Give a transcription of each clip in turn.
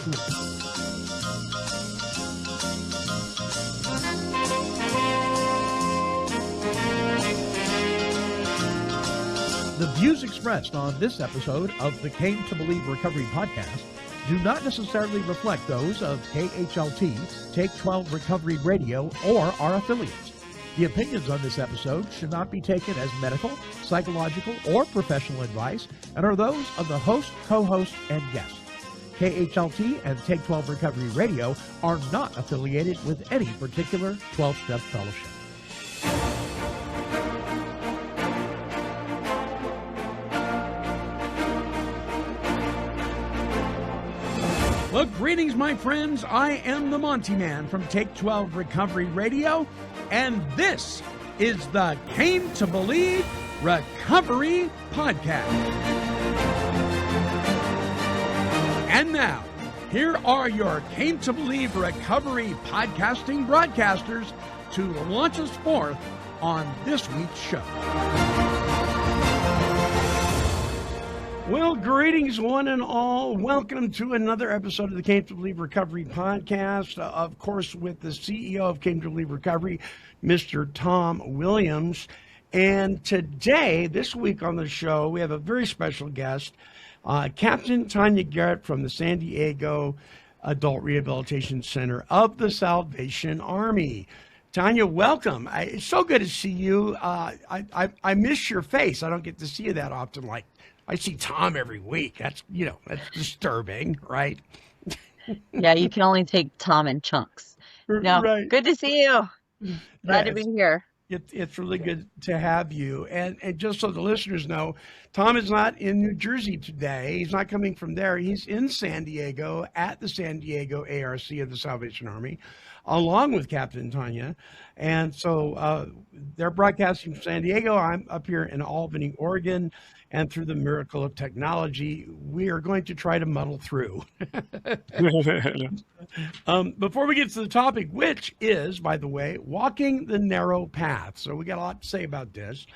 week. The views expressed on this episode of the Came to Believe Recovery podcast do not necessarily reflect those of KHLT, Take 12 Recovery Radio, or our affiliates. The opinions on this episode should not be taken as medical, psychological, or professional advice and are those of the host, co-host, and guest. KHLT and Take 12 Recovery Radio are not affiliated with any particular 12-step fellowship. Well, greetings, my friends. I am the Monty Man from Take 12 Recovery Radio, and this is the Came to Believe Recovery Podcast. And now, here are your Came to Believe Recovery podcasting broadcasters to launch us forth on this week's show. Well, greetings, one and all. Welcome to another episode of the Came to Believe Recovery podcast. Of course, with the CEO of Came to Believe Recovery, Mr. Tom Williams. And today, this week on the show, we have a very special guest, Captain Tanya Garrett from the San Diego Adult Rehabilitation Center of the Salvation Army. Tanya, welcome. It's so good to see you. I miss your face. I don't get to see you that often. Like, I see Tom every week. That's disturbing, right? Yeah, you can only take Tom in chunks. No, right. Good to see you. Glad to be here. It's really good to have you. And just so the listeners know, Tom is not in New Jersey today. He's not coming from there. He's in San Diego at the San Diego ARC of the Salvation Army, along with Captain Tanya. And so they're broadcasting from San Diego. I'm up here in Albany, Oregon. And through the miracle of technology, we are going to try to muddle through. Before we get to the topic, which is, by the way, walking the narrow path. So we got a lot to say about this.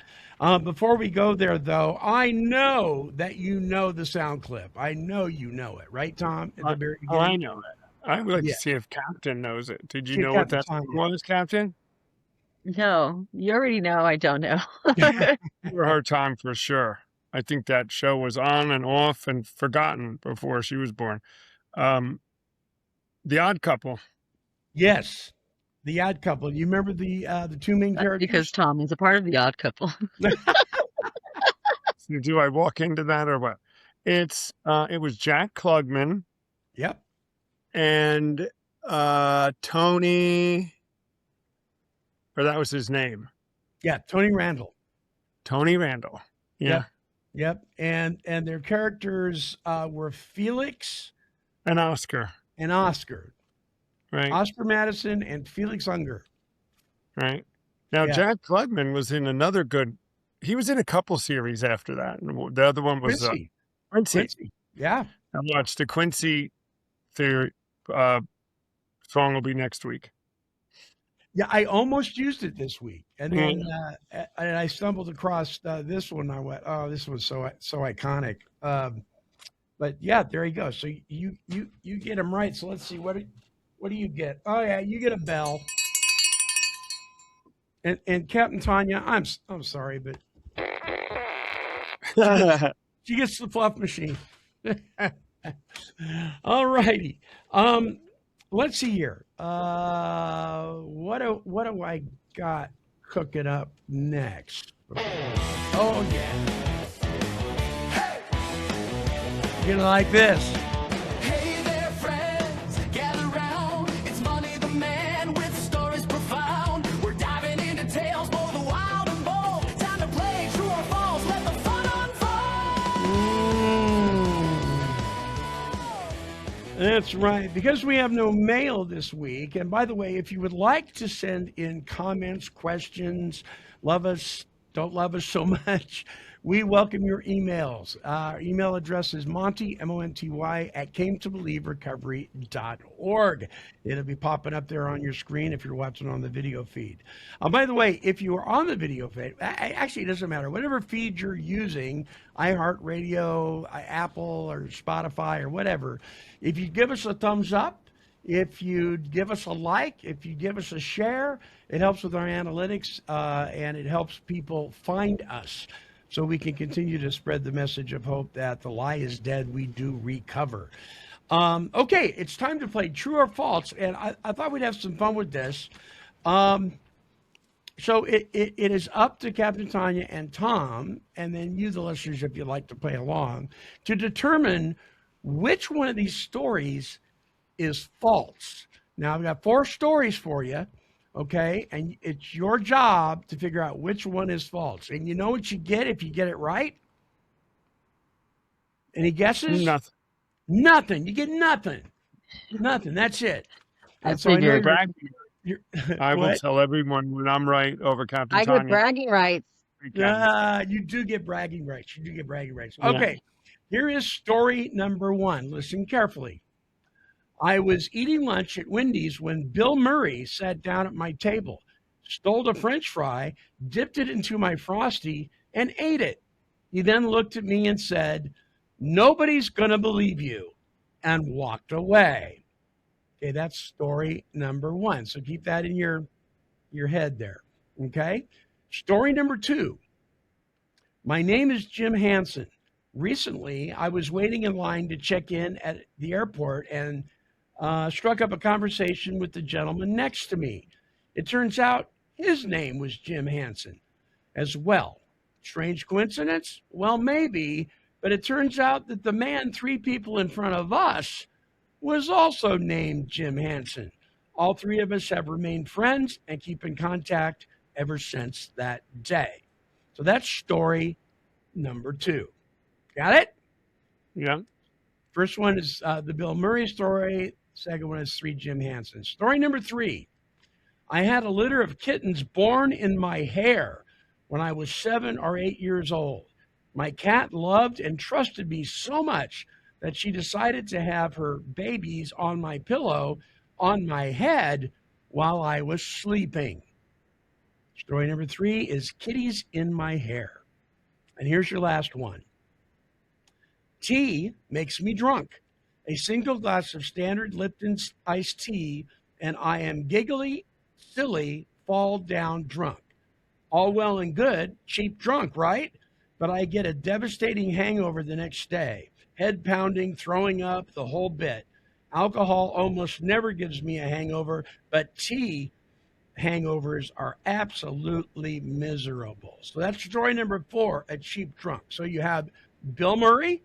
Before we go there, though, I know that you know the sound clip. I know you know it, right, Tom? At the very beginning? I know it. I would like to see if Captain knows it. Did you know what that was, Captain? No, you already know I don't know. For her time, for sure. I think that show was on and off and forgotten before she was born. The Odd Couple. Yes, The Odd Couple. You remember the two main characters? Because Tom is a part of The Odd Couple. So do I walk into that or what? It was Jack Klugman. Yep. And Tony, or that was his name. Yeah, Tony Randall. Tony Randall. Yeah. Yep. And their characters were Felix and Oscar. Right. Oscar Madison and Felix Unger. Right. Now, Jack Klugman was in he was in a couple series after that. And the other one was Quincy. Yeah. I watched the Quincy theory song will be next week. Yeah, I almost used it this week, and then and I stumbled across this one. I went, "Oh, this was so iconic." But yeah, there you go. So you get them right. So let's see what do you get? Oh yeah, you get a bell. And Captain Tanya, I'm sorry, but she gets the fluff machine. All righty. Let's see here. What do I got cooking up next? Oh yeah. You're gonna like this. Hey there, friends, gather round. It's Monty the Man with stories profound. We're diving into tales for the wild and bold. Time to play true or false. Let the fun unfold. That's right, because we have no mail this week. And by the way, if you would like to send in comments, questions, love us, don't love us so much, We welcome your emails. Our email address is Monty, MONTY, at cametobelieverecovery.org. It'll be popping up there on your screen if you're watching on the video feed. By the way, if you are on the video feed, actually, it doesn't matter. Whatever feed you're using, iHeartRadio, Apple, or Spotify, or whatever, if you give us a thumbs up, if you give us a like, if you give us a share, it helps with our analytics and it helps people find us so we can continue to spread the message of hope that the lie is dead, we do recover. Okay, it's time to play True or False, and I thought we'd have some fun with this. So it is up to Captain Tanya and Tom, and then you, the listeners, if you'd like to play along, to determine which one of these stories is false. Now, I've got 4 stories for you, okay? And it's your job to figure out which one is false. And you know what you get if you get it right? Any guesses? Nothing. Nothing. You get nothing. Nothing. That's it. I So I know figured. I will What? tell everyone when I'm right over Captain I Tanya. get bragging rights. You do get bragging rights. You do get bragging rights. Yeah. Okay, here is story number 1. Listen carefully. I was eating lunch at Wendy's when Bill Murray sat down at my table, stole a French fry, dipped it into my Frosty, and ate it. He then looked at me and said, "Nobody's going to believe you," and walked away. Okay, that's story number 1. So keep that in your head there. Okay? Story number 2. My name is Jim Hansen. Recently, I was waiting in line to check in at the airport and struck up a conversation with the gentleman next to me. It turns out his name was Jim Hansen as well. Strange coincidence? Well, maybe, but it turns out that the man 3 people in front of us was also named Jim Hansen. All 3 of us have remained friends and keep in contact ever since that day. So that's story number 2. Got it? Yeah. First one is the Bill Murray story. Second one is 3 Jim Hansen. Story number 3. I had a litter of kittens born in my hair when I was 7 or 8 years old. My cat loved and trusted me so much that she decided to have her babies on my pillow on my head while I was sleeping. Story number 3 is kitties in my hair. And here's your last one. Tea makes me drunk. A single glass of standard Lipton iced tea, and I am giggly, silly, fall down drunk. All well and good, cheap drunk, right? But I get a devastating hangover the next day. Head pounding, throwing up, the whole bit. Alcohol almost never gives me a hangover, but tea hangovers are absolutely miserable. So that's story number 4, a cheap drunk. So you have Bill Murray,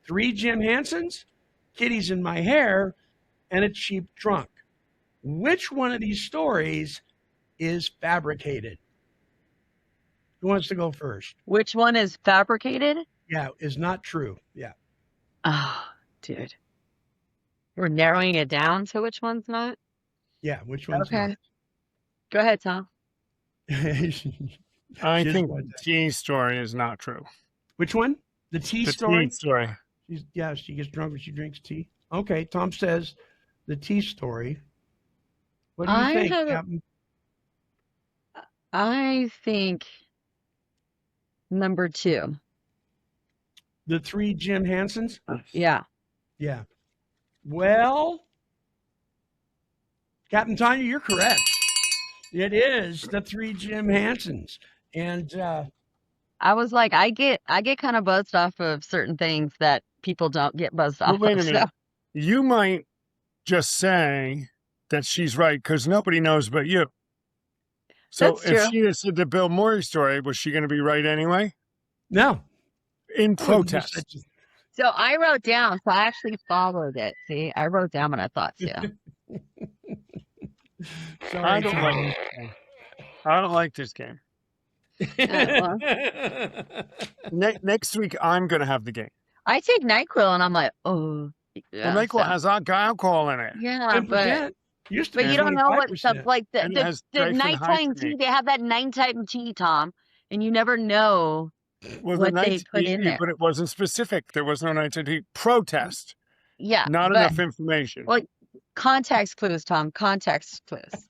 3 Jim Hansens, kitties in my hair, and a cheap drunk. Which one of these stories is fabricated? Who wants to go first? Which one is fabricated? Yeah, is not true. Yeah. Oh, dude. We're narrowing it down to which one's not? Yeah, which one's Okay. Go ahead, Tom. not? I Just think one the tea story is not true. Which one? The tea The story? tea story. She gets drunk when she drinks tea. Okay, Tom says the tea story. What do you I think, have- Captain? I think number 2. The 3 Jim Hansens? Yeah. Yeah. Well, Captain Tanya, you're correct. It is the 3 Jim Hansens. And I was like, I get kind of buzzed off of certain things that people don't get buzzed Well, off wait a of. minute. You might just say that she's right because nobody knows but you. So That's if true. she had said the Bill Murray story, was she going to be right anyway? no. In protest. So I wrote down, so I actually followed it. See, I wrote down what I thought too. Sorry, I don't Tanya. like this game. I don't like this game. well. Next week, I'm going to have the game. I take NyQuil and I'm like, oh. Yeah, Well, NyQuil has alcohol in it. yeah, but 10%. Used to but be you don't know what 25%. stuff like And it has the nighttime diphenhydramine. tea. They have that nighttime tea, Tom, and you never know was a what they nice put in TV, there. but it wasn't specific. There was no nice TV. Protest. Yeah, Not but enough information. well, context clues, Tom. Context clues.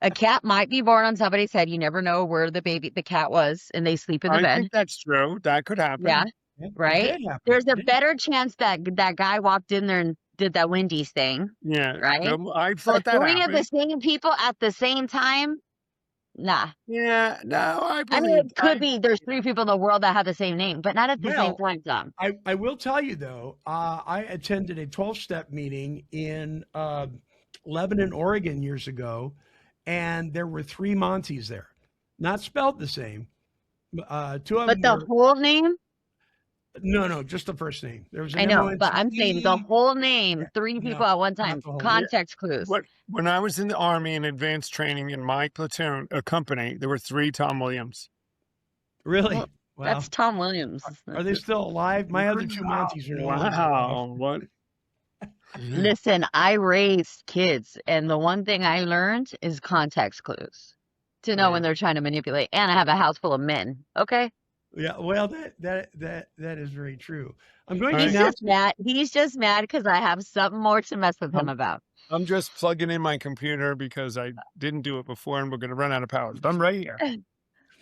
A cat might be born on somebody's head. You never know where the cat was, and they sleep in the I bed. think that's true. That could happen. Yeah, It right. did happen. There's a It did. better chance that that guy walked in there and did that Wendy's thing, Yeah. right? I But thought that three of the happened. same people at the same time, nah. Yeah. No, I I mean, believe. it could be there's three people in the world that have the same name, but not at the same Well, time, Tom. I will tell you though, I attended a 12-step meeting in Lebanon, Oregon years ago, and there were 3 Monties there, not spelled the same. 2 of But them the were whole name, no, just the first name. There was an I know, but I'm saying the MONTE. whole name, Yeah, 3 people no, at one not time. the whole name. Context clues. When I was in the Army in advanced training in my platoon, a company, there were 3 Tom Williams. Really? Well, Wow. that's Tom Williams. Are they still alive? My other 2 Monties are no longer alive. Wow. What? Listen, I raised kids, and the one thing I learned is context clues to know when they're trying to manipulate. And I have a house full of men. Okay, Yeah, well, that is very true. I'm going to he's announce. just mad. He's just mad because I have something more to mess with him about. I'm just plugging in my computer because I didn't do it before and we're going to run out of power. But I'm right here.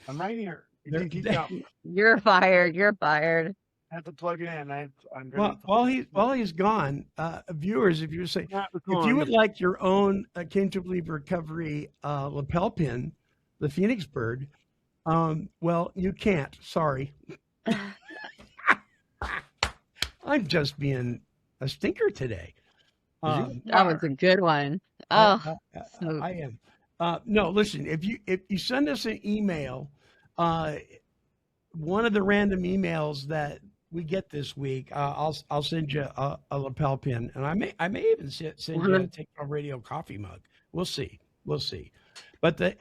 I'm right here. You can keep going. You're fired. You're fired. I have to plug it in. I'm Well, while he's gone, viewers, if you say not if you recording. would like your own Came to Believe Recovery lapel pin, the Phoenix Bird, well, you can't. Sorry. I'm just being a stinker today. That was a good one. Oh, so I am. No, listen. If you send us an email, one of the random emails that we get this week, I'll send you a lapel pin, and I may even send you a Take On Radio coffee mug. We'll see. But the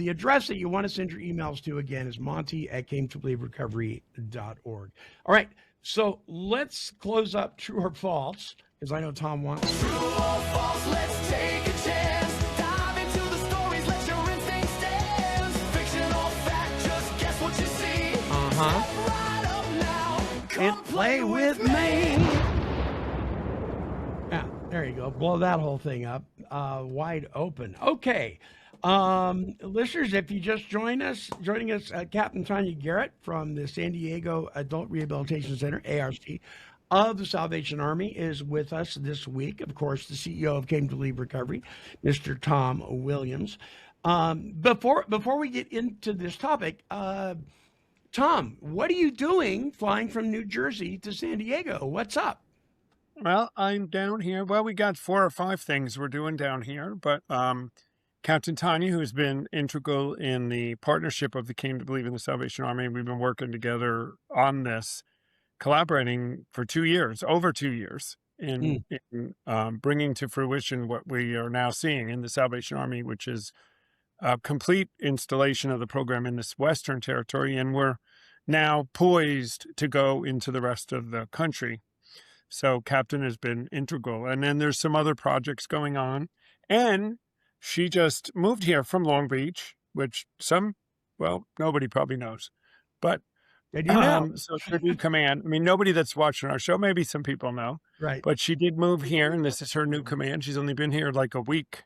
address that you want to send your emails to again is monty@cametobelieverecovery.org. All right. So let's close up True or False, because I know Tom wants. True or false, let's take a chance. Dive into the stories, let your instinct stand. Fiction or fact, just guess what you see. Uh-huh. Step right up now. And Come play with me. Yeah, there you go. Blow that whole thing up. Wide open. Okay. Listeners, if you just joining us, Captain Tanya Garrett from the San Diego Adult Rehabilitation Center, ARC, of the Salvation Army is with us this week. Of course, the CEO of Came to Believe Recovery, Mr. Tom Williams. Before we get into this topic, Tom, what are you doing flying from New Jersey to San Diego? What's up? Well, I'm down here. Well, we got 4 or 5 things we're doing down here, but Captain Tanya, who's been integral in the partnership of the Came to Believe in the Salvation Army, we've been working together on this, collaborating for 2 years, over 2 years, in bringing to fruition what we are now seeing in the Salvation Army, which is a complete installation of the program in this Western territory, and we're now poised to go into the rest of the country. So Captain has been integral. And then there's some other projects going on. And she just moved here from Long Beach, which nobody probably knows. But Did you know? so it's her new command. I mean, nobody that's watching our show, maybe some people know, Right. but she did move here, and this is her new command. She's only been here like a week,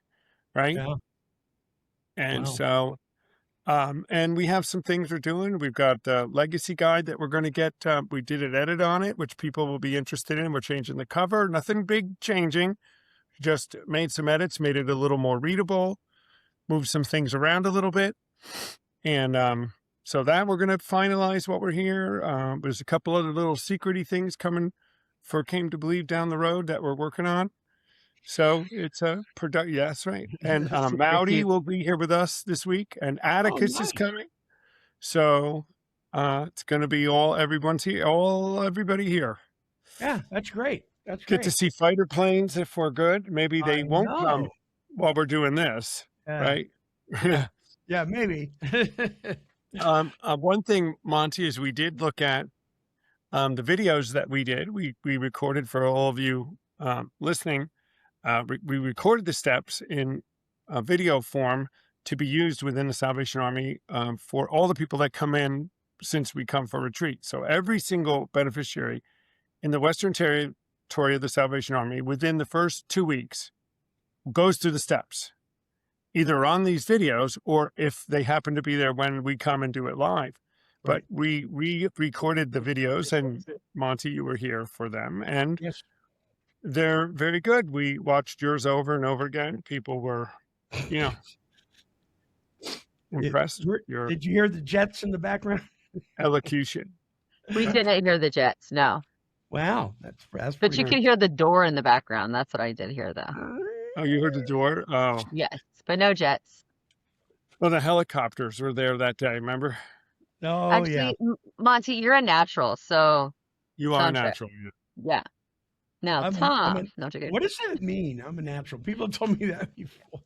right? Yeah. And Wow. so, and we have some things we're doing. We've got the legacy guide that we're going to get. We did an edit on it, which people will be interested in. We're changing the cover. Nothing big changing. Just made some edits, made it a little more readable, moved some things around a little bit. And so that we're going to finalize what we're here. There's a couple other little secret-y things coming for Came to Believe down the road that we're working on. So it's a product. Yeah, that's right. And Mowdy will be here with us this week, and Atticus is nice. coming. So it's going to be everybody's here, everybody here. Yeah, that's great. That's Get great. to see fighter planes if we're good. Maybe they I won't come know. while we're doing this, right? Yeah, maybe. One thing, Monty, is we did look at the videos that we did. We recorded for all of you listening. We recorded the steps in video form to be used within the Salvation Army for all the people that come in since we come for retreat. So every single beneficiary in the Western Territory of the Salvation Army within the first 2 weeks goes through the steps, either on these videos or if they happen to be there when we come and do it live. But we recorded the videos, and Monty, you were here for them, and Yes. they're very good. We watched yours over and over again. People were, impressed with your Did you hear the jets in the background? elocution. We didn't hear the jets, no. Wow, that's But pretty you could hear the door in the background. That's what I did hear, though. Oh, you heard the door? Oh, Yes, but no jets. well, the helicopters were there that day. Remember? Oh, Actually, yeah. Monty, you're a natural, so You are Sound check. natural. Yeah. yeah. Now, I'm Tom, a- no, joking. What does that mean? I'm a natural. People have told me that before.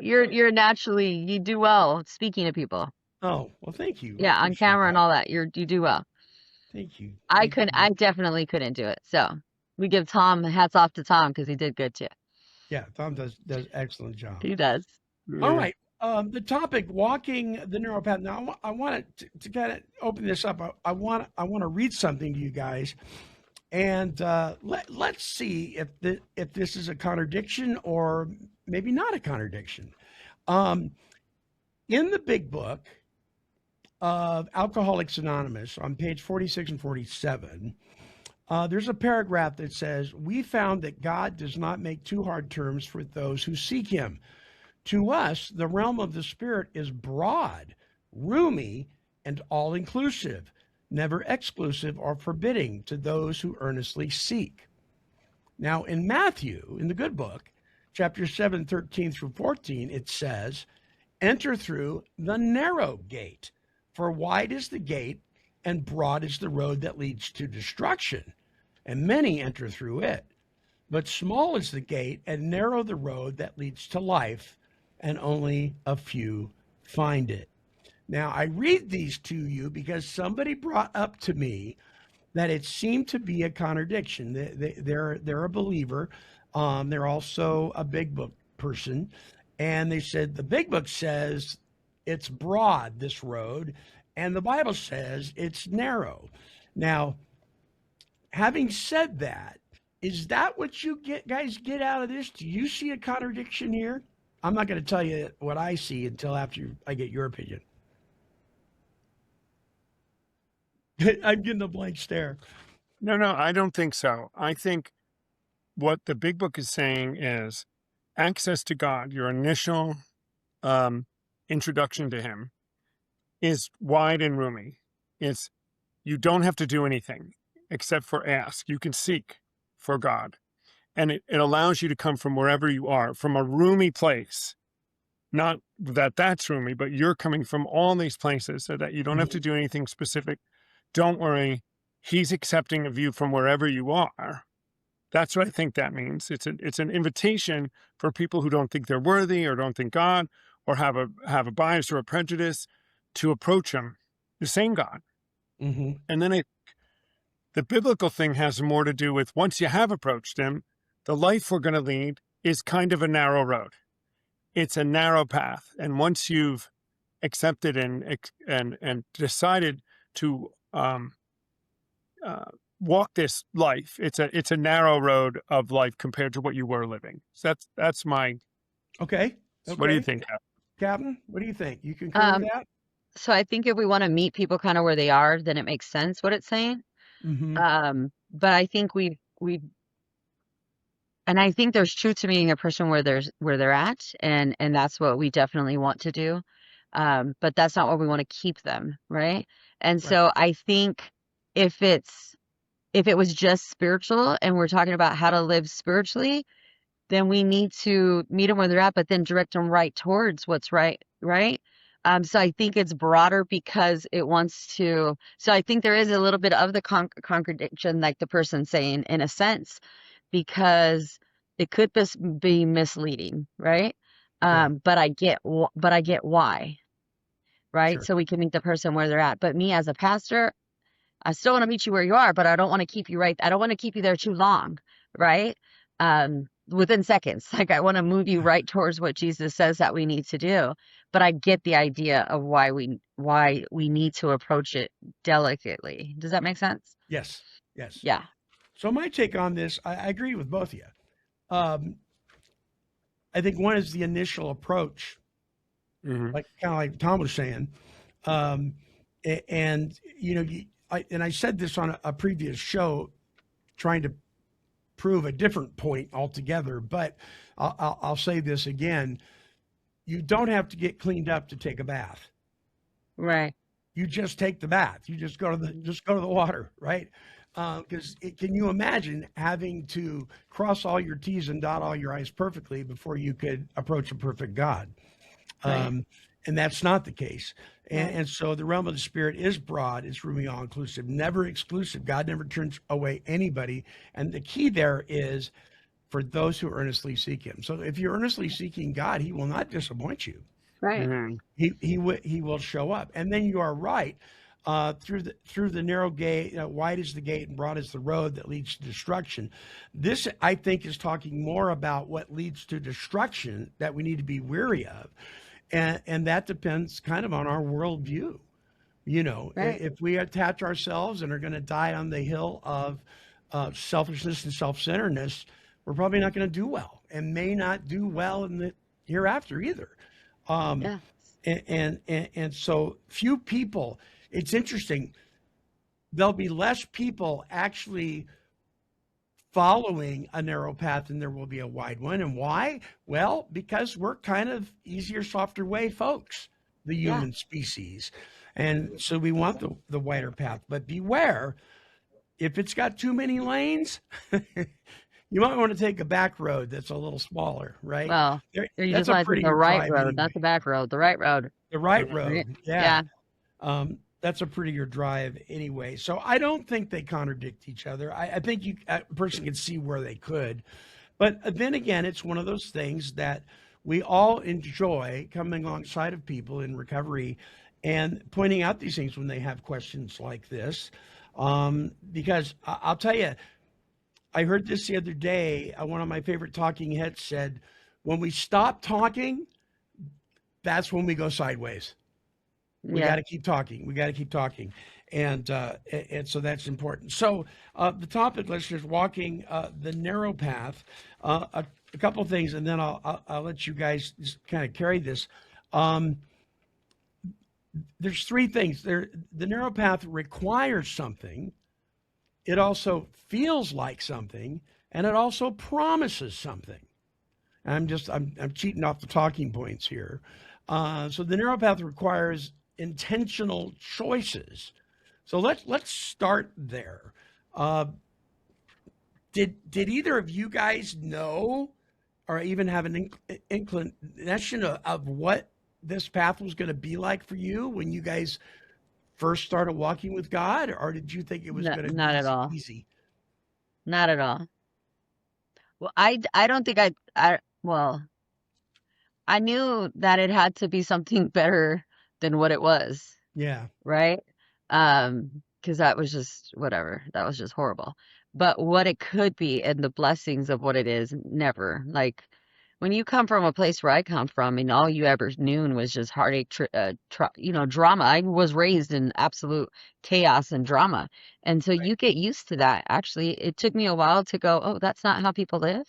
You're naturally, you do well speaking to people. Oh, well, thank you. I Yeah, on appreciate camera and that. all that. You do well. Thank you. I Thank couldn't. you. I definitely couldn't do it. So we give Tom hats off to Tom because he did good too. Yeah, Tom does excellent job. He does. All right. The topic, walking the narrow path. Now, I want to kind of open this up. I want to read something to you guys, and let's see if this is a contradiction or maybe not a contradiction. In the big book of Alcoholics Anonymous, on page 46 and 47, there's a paragraph that says, "We found that God does not make too hard terms for those who seek Him. To us, the realm of the Spirit is broad, roomy, and all-inclusive, never exclusive or forbidding to those who earnestly seek." Now, in Matthew, in the good book, chapter 7, 13 through 14, it says, "Enter through the narrow gate, for wide is the gate, and broad is the road that leads to destruction, and many enter through it. But small is the gate, and narrow the road that leads to life, and only a few find it." Now, I read these to you because somebody brought up to me that it seemed to be a contradiction. They're a believer. They're also a big book person. And they said the big book says it's broad, this road, and the Bible says it's narrow. Now, having said that, is that what you guys get out of this? Do you see a contradiction here? I'm not going to tell you what I see until after I get your opinion. I'm getting a blank stare. No, I don't think so. I think what the big book is saying is access to God, your initial introduction to Him, is wide and roomy. It's you don't have to do anything except for ask. You can seek for God. And it allows you to come from wherever you are, from a roomy place. Not that that's roomy, but you're coming from all these places so that you don't have to do anything specific. Don't worry. He's accepting of you from wherever you are. That's what I think that means. It's an invitation for people who don't think they're worthy or don't think God or have a bias or a prejudice to approach Him, the same God. Mm-hmm. And then the biblical thing has more to do with once you have approached Him, the life we're going to lead is kind of a narrow road. It's a narrow path. And once you've accepted and decided to walk this life, it's a narrow road of life compared to what you were living. So that's my. Okay. What do you think? Captain? What do you think? You concur with that? So I think if we want to meet people kind of where they are, then it makes sense what it's saying. Mm-hmm. But I think we and I think there's truth to meeting a person where they're at, and that's what we definitely want to do. But that's not where we want to keep them, right? And so I think if it was just spiritual and we're talking about how to live spiritually, then we need to meet them where they're at, but then direct them right towards what's right? So I think it's broader because it wants to. So I think there is a little bit of the contradiction, like the person saying, in a sense, because it could be misleading, right? But I get why, right? Sure. So we can meet the person where they're at. But me as a pastor, I still want to meet you where you are, but I don't want to keep you right. I don't want to keep you there too long, right? within seconds. Like I want to move you right towards what Jesus says that we need to do. But I get the idea of why we need to approach it delicately. Does that make sense? Yes. Yes. Yeah. So my take on this, I agree with both of you. Um, I think one is the initial approach, Mhm. like kind of like Tom was saying, and I said this on a previous show, trying to prove a different point altogether. But I'll say this again: you don't have to get cleaned up to take a bath. Right. You just take the bath. You just go to the water, right? Because can you imagine having to cross all your T's and dot all your I's perfectly before you could approach a perfect God? Right. And that's not the case. Right. And so the realm of the spirit is broad, it's roomy, all inclusive, never exclusive. God never turns away anybody. And the key there is for those who earnestly seek him. So if you're earnestly seeking God, he will not disappoint you. Right. Mhm. He will show up. And then you are right. Through the narrow gate, wide is the gate and broad is the road that leads to destruction. This, I think, is talking more about what leads to destruction that we need to be weary of, and that depends kind of on our worldview. Right. If we attach ourselves and are going to die on the hill of selfishness and self-centeredness, we're probably not going to do well, and may not do well in the hereafter either. Um, Yeah. and so few people. It's interesting. There'll be less people actually following a narrow path than there will be a wide one. And why? Well, because we're kind of easier, softer way folks, the Yeah. human species. And so we want the wider path. But beware, if it's got too many lanes, you might want to take a back road that's a little smaller, right? Well, There- or you that's just a want to take prettier the right drive road, anyway. not the back road, the right road. The right Mhm. road, Yeah. that's a prettier drive anyway. So I don't think they contradict each other. I think a person can see where they could, but then again, it's one of those things that we all enjoy coming alongside of people in recovery and pointing out these things when they have questions like this. Because I'll tell you, I heard this the other day. One of my favorite talking heads said, "When we stop talking, that's when we go sideways. We Yeah. got to keep talking. We got to keep talking." And so that's important. So the topic, listeners, walking the narrow path. A couple of things, and then I'll let you guys just kind of carry this. There's three things. The narrow path requires something. It also feels like something, and it also promises something. I'm cheating off the talking points here. So the narrow path requires intentional choices. So let's start there. Did either of you guys know, or even have an inclination of what this path was going to be like for you when you guys first started walking with God, or did you think it was No, going to not be at all. easy? Not at all. Well, I don't think well, I knew that it had to be something better than what it was, Yeah. right? Because that was just whatever. That was just horrible. But what it could be and the blessings of what it is, never. Like when you come from a place where I come from, and all you ever knew was just heartache, drama. I was raised in absolute chaos and drama, and so you get used to that. Actually, it took me a while to go, oh, that's not how people live,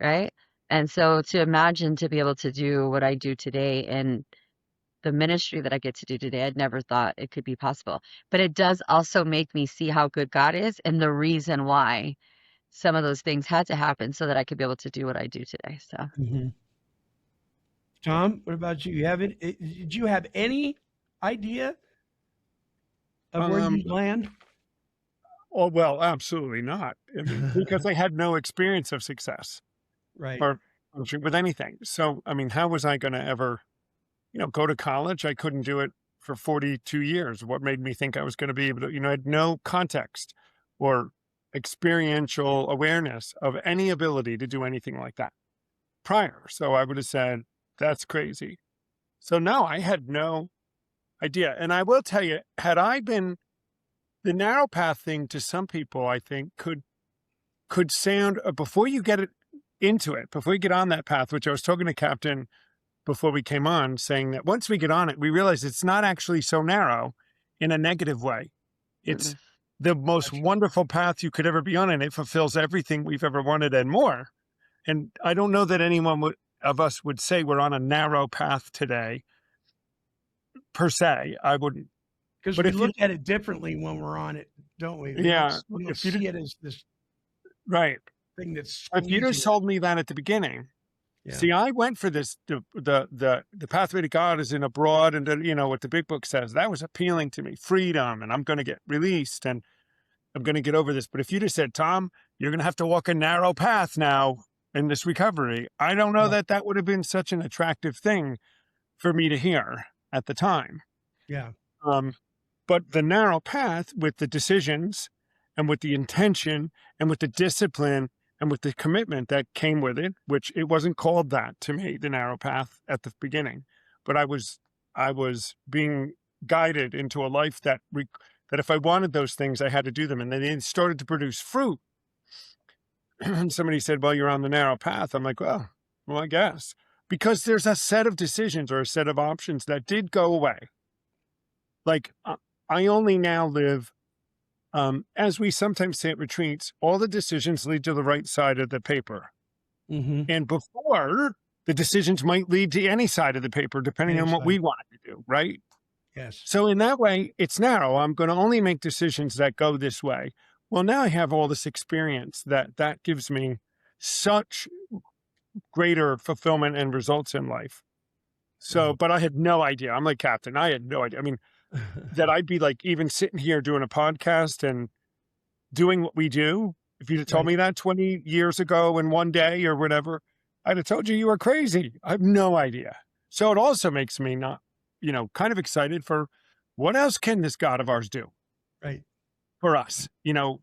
right? And so to imagine to be able to do what I do today and the ministry that I get to do today, I'd never thought it could be possible. But it does also make me see how good God is and the reason why some of those things had to happen so that I could be able to do what I do today. So Mm-hmm. Tom, what about you? Did you have any idea of where Um, you'd land? Oh, well, absolutely not. I mean, because I had no experience of success Right. or with anything. So, I mean, how was I going to ever, go to college? I couldn't do it for 42 years. What made me think I was going to be able to, I had no context or experiential awareness of any ability to do anything like that prior. So I would have said, that's crazy. So no, I had no idea. And I will tell you, had I been the narrow path thing, to some people, I think could sound, before you get it into it, before we get on that path, which I was talking to Captain before we came on, saying that once we get on it, we realize it's not actually so narrow in a negative way. It's Mm-mm. the most wonderful path you could ever be on, and it fulfills everything we've ever wanted and more. And I don't know that anyone of us would say we're on a narrow path today, per se. I wouldn't. Because But we if you, look at it differently when we're on it, don't we? yeah, We don't if you, see it as this right. thing that's If you'd have squeezing. told me that at the beginning, Yeah. see, I went for this, the pathway to God is in abroad, and what the big book says, that was appealing to me, freedom, and I'm going to get released, and I'm going to get over this. But if you just said, Tom, you're going to have to walk a narrow path now in this recovery, I don't know Yeah. that would have been such an attractive thing for me to hear at the time. Yeah. But the narrow path with the decisions and with the intention and with the discipline and with the commitment that came with it, which it wasn't called that to me, the narrow path at the beginning, but I was being guided into a life that if I wanted those things, I had to do them. And then it started to produce fruit. And somebody said, well, you're on the narrow path. I'm like, well, I guess, because there's a set of decisions or a set of options that did go away. Like I only now live, as we sometimes say at retreats, all the decisions lead to the right side of the paper. Mm-hmm. And before, the decisions might lead to any side of the paper, depending on what we want to do, right? Yes. So in that way, it's narrow. I'm going to only make decisions that go this way. Well, now I have all this experience that gives me such greater fulfillment and results in life. So, but I had no idea. I'm like Captain. I had no idea. I mean, that I'd be like even sitting here doing a podcast and doing what we do. If you'd have told me that 20 years ago in one day or whatever, I'd have told you were crazy. I have no idea. So it also makes me not, kind of excited for what else can this God of ours do Right. for us, or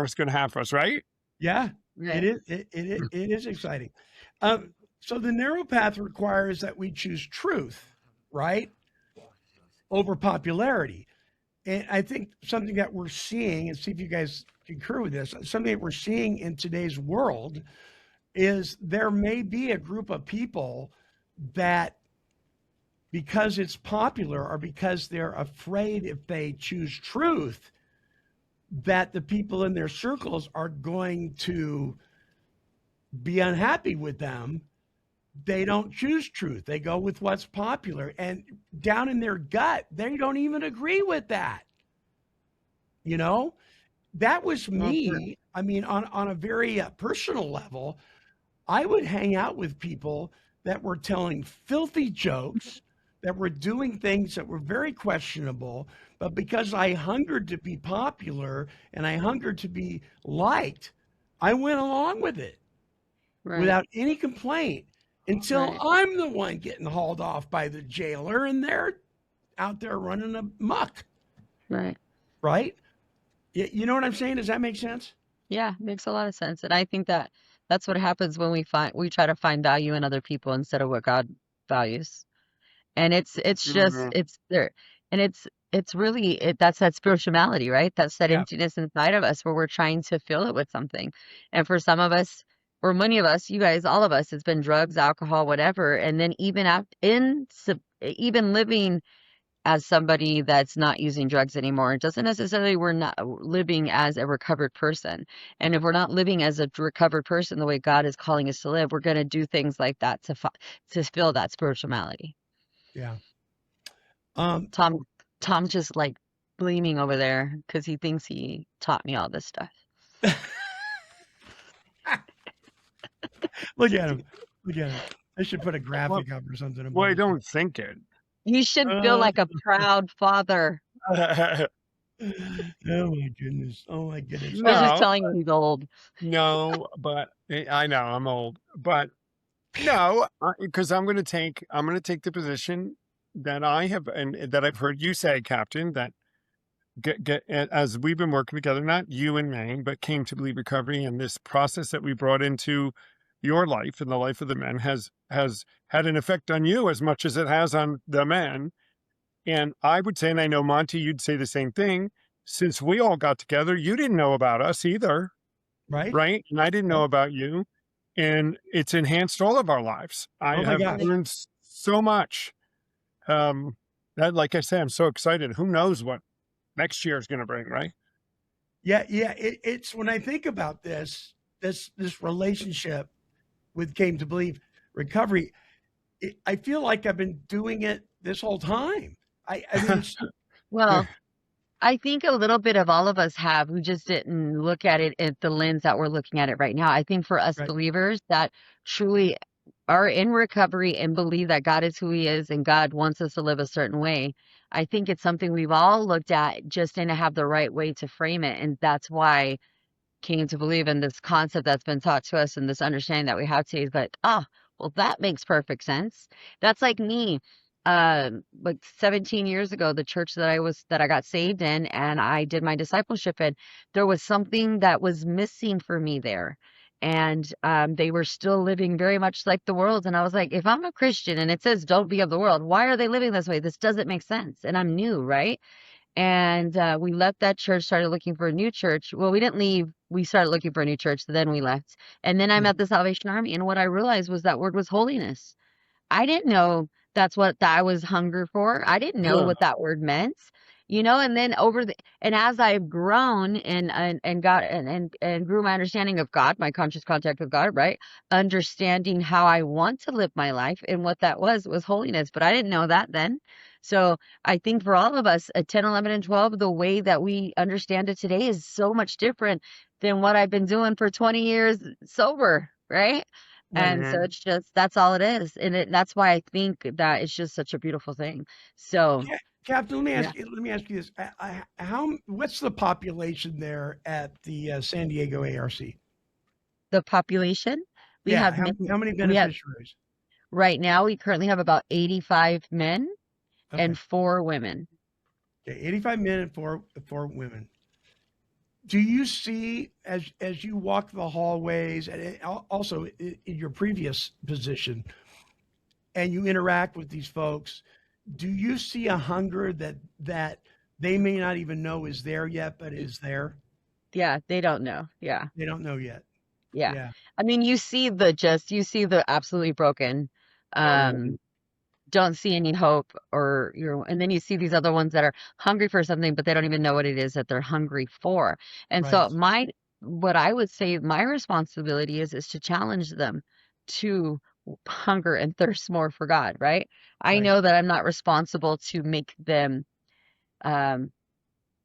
it's going to have for us, right? Yeah. Right. It is. It is exciting. So the narrow path requires that we choose truth, right, over popularity. And I think something that we're seeing, and see if you guys concur with this, something that we're seeing in today's world is there may be a group of people that, because it's popular or because they're afraid if they choose truth, that the people in their circles are going to be unhappy with them. They don't choose truth. They go with what's popular. And down in their gut, they don't even agree with that. That was me. I mean, on a very personal level, I would hang out with people that were telling filthy jokes, that were doing things that were very questionable, but because I hungered to be popular and I hungered to be liked, I went along with it Right. without any complaint until Right. I'm the one getting hauled off by the jailer and they're out there running amok, Right. right? You know what I'm saying? Does that make sense? Yeah, makes a lot of sense. And I think that that's what happens when we try to find value in other people instead of what God values. And it's just Mhm. it's there, and it's really that's that spirituality, right? That's that Yeah. emptiness inside of us where we're trying to fill it with something. And for some of us, or many of us, you guys, all of us, it's been drugs, alcohol, whatever. And then even living as somebody that's not using drugs anymore, it doesn't necessarily we're not living as a recovered person. And if we're not living as a recovered person the way God is calling us to live, we're going to do things like that to fill that spirituality. Yeah. Tom just like gleaming over there because he thinks he taught me all this stuff. Look at him. Look at him. I should put a graphic up or something. Well, I above don't think it. You should feel like a proud father. it. Oh my goodness. Oh my goodness. I was just No. telling you he's old. No, but I know I'm old, but no, because I'm going to take the position that I have and that I've heard you say, Captain, that as we've been working together, not you and me, but Came to Believe Recovery, and this process that we brought into your life and the life of the men has had an effect on you as much as it has on the men. And I would say, and I know Monty, you'd say the same thing. Since we all got together, you didn't know about us either, Right? right? And I didn't know about you. and it's enhanced all of our lives. I Oh my have gosh. learned so much. That, like I say, I'm so excited. Who knows what next year is going to bring, right? Yeah, yeah. It's when I think about this relationship with Came to Believe Recovery, I feel like I've been doing it this whole time. I mean, it's, Well, I think a little bit of all of us have. We just didn't look at it at the lens that we're looking at it right now. I think for us right. believers that truly are in recovery and believe that God is who He is and God wants us to live a certain way, I think it's something we've all looked at, just didn't have the right way to frame it. And that's why came to believe in this concept that's been taught to us and this understanding that we have today is like, well, that makes perfect sense. That's like me. Like 17 years ago, the church that I got saved in and I did my discipleship in, there was something that was missing for me there. And they were still living very much like the world. And I was like, if I'm a Christian and it says don't be of the world, why are they living this way? This doesn't make sense. And I'm new, right? And we left that church, started looking for a new church. Well, we didn't leave. We started looking for a new church. Then we left. And then I met the Salvation Army. And what I realized was that word was holiness. I didn't know that's what I was hungry for. I didn't know Yeah. what that word meant, and then and as I've grown and got and grew my understanding of God, my conscious contact with God, right? Understanding how I want to live my life and what that was holiness. But I didn't know that then. So I think for all of us at 10, 11, and 12, the way that we understand it today is so much different than what I've been doing for 20 years sober, right? And so Mhm. it's just, that's all it is. And that's why I think that it's just such a beautiful thing. So Captain, let me yeah, ask you. Let me ask you this: what's the population there at the San Diego ARC? the population, we Yeah, have how many we have beneficiaries? right now, we currently have about 85 men Okay, and 4 women. okay, 85 men and four women. Do you see as you walk the hallways, and also in your previous position, and you interact with these folks, do you see a hunger that they may not even know is there yet, but is there? Yeah, they don't know. Yeah. They don't know yet. Yeah. Yeah. I mean, you see the absolutely broken, um, don't see any hope and then you see these other ones that are hungry for something, but they don't even know what it is that they're hungry for. And Right. so what I would say my responsibility is to challenge them to hunger and thirst more for God, right? I Right. know that I'm not responsible to make them, um,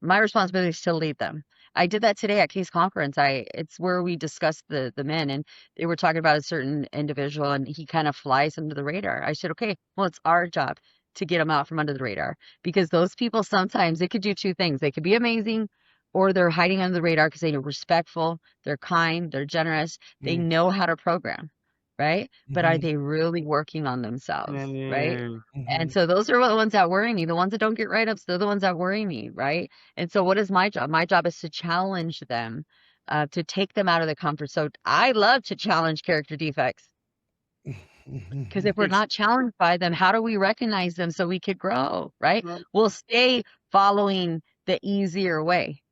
my responsibility is to lead them. I did that today at Case Conference. It's where we discussed the men, and they were talking about a certain individual, and he kind of flies under the radar. I said, okay, well, it's our job to get him out from under the radar, because those people sometimes they could do two things. They could be amazing, or they're hiding under the radar because they're respectful, they're kind, they're generous, they Mm, know how to program, right? But are mhm, they really working on themselves, right? Mm. And mhm. so those are the ones that worry me. The ones that don't get write-ups, they're the ones that worry me, right? And so what is my job? My job is to challenge them, to take them out of the comfort zone. I love to challenge character defects, because if we're It's not challenged by them, how do we recognize them so we could grow, right? well, We'll stay following the easier way,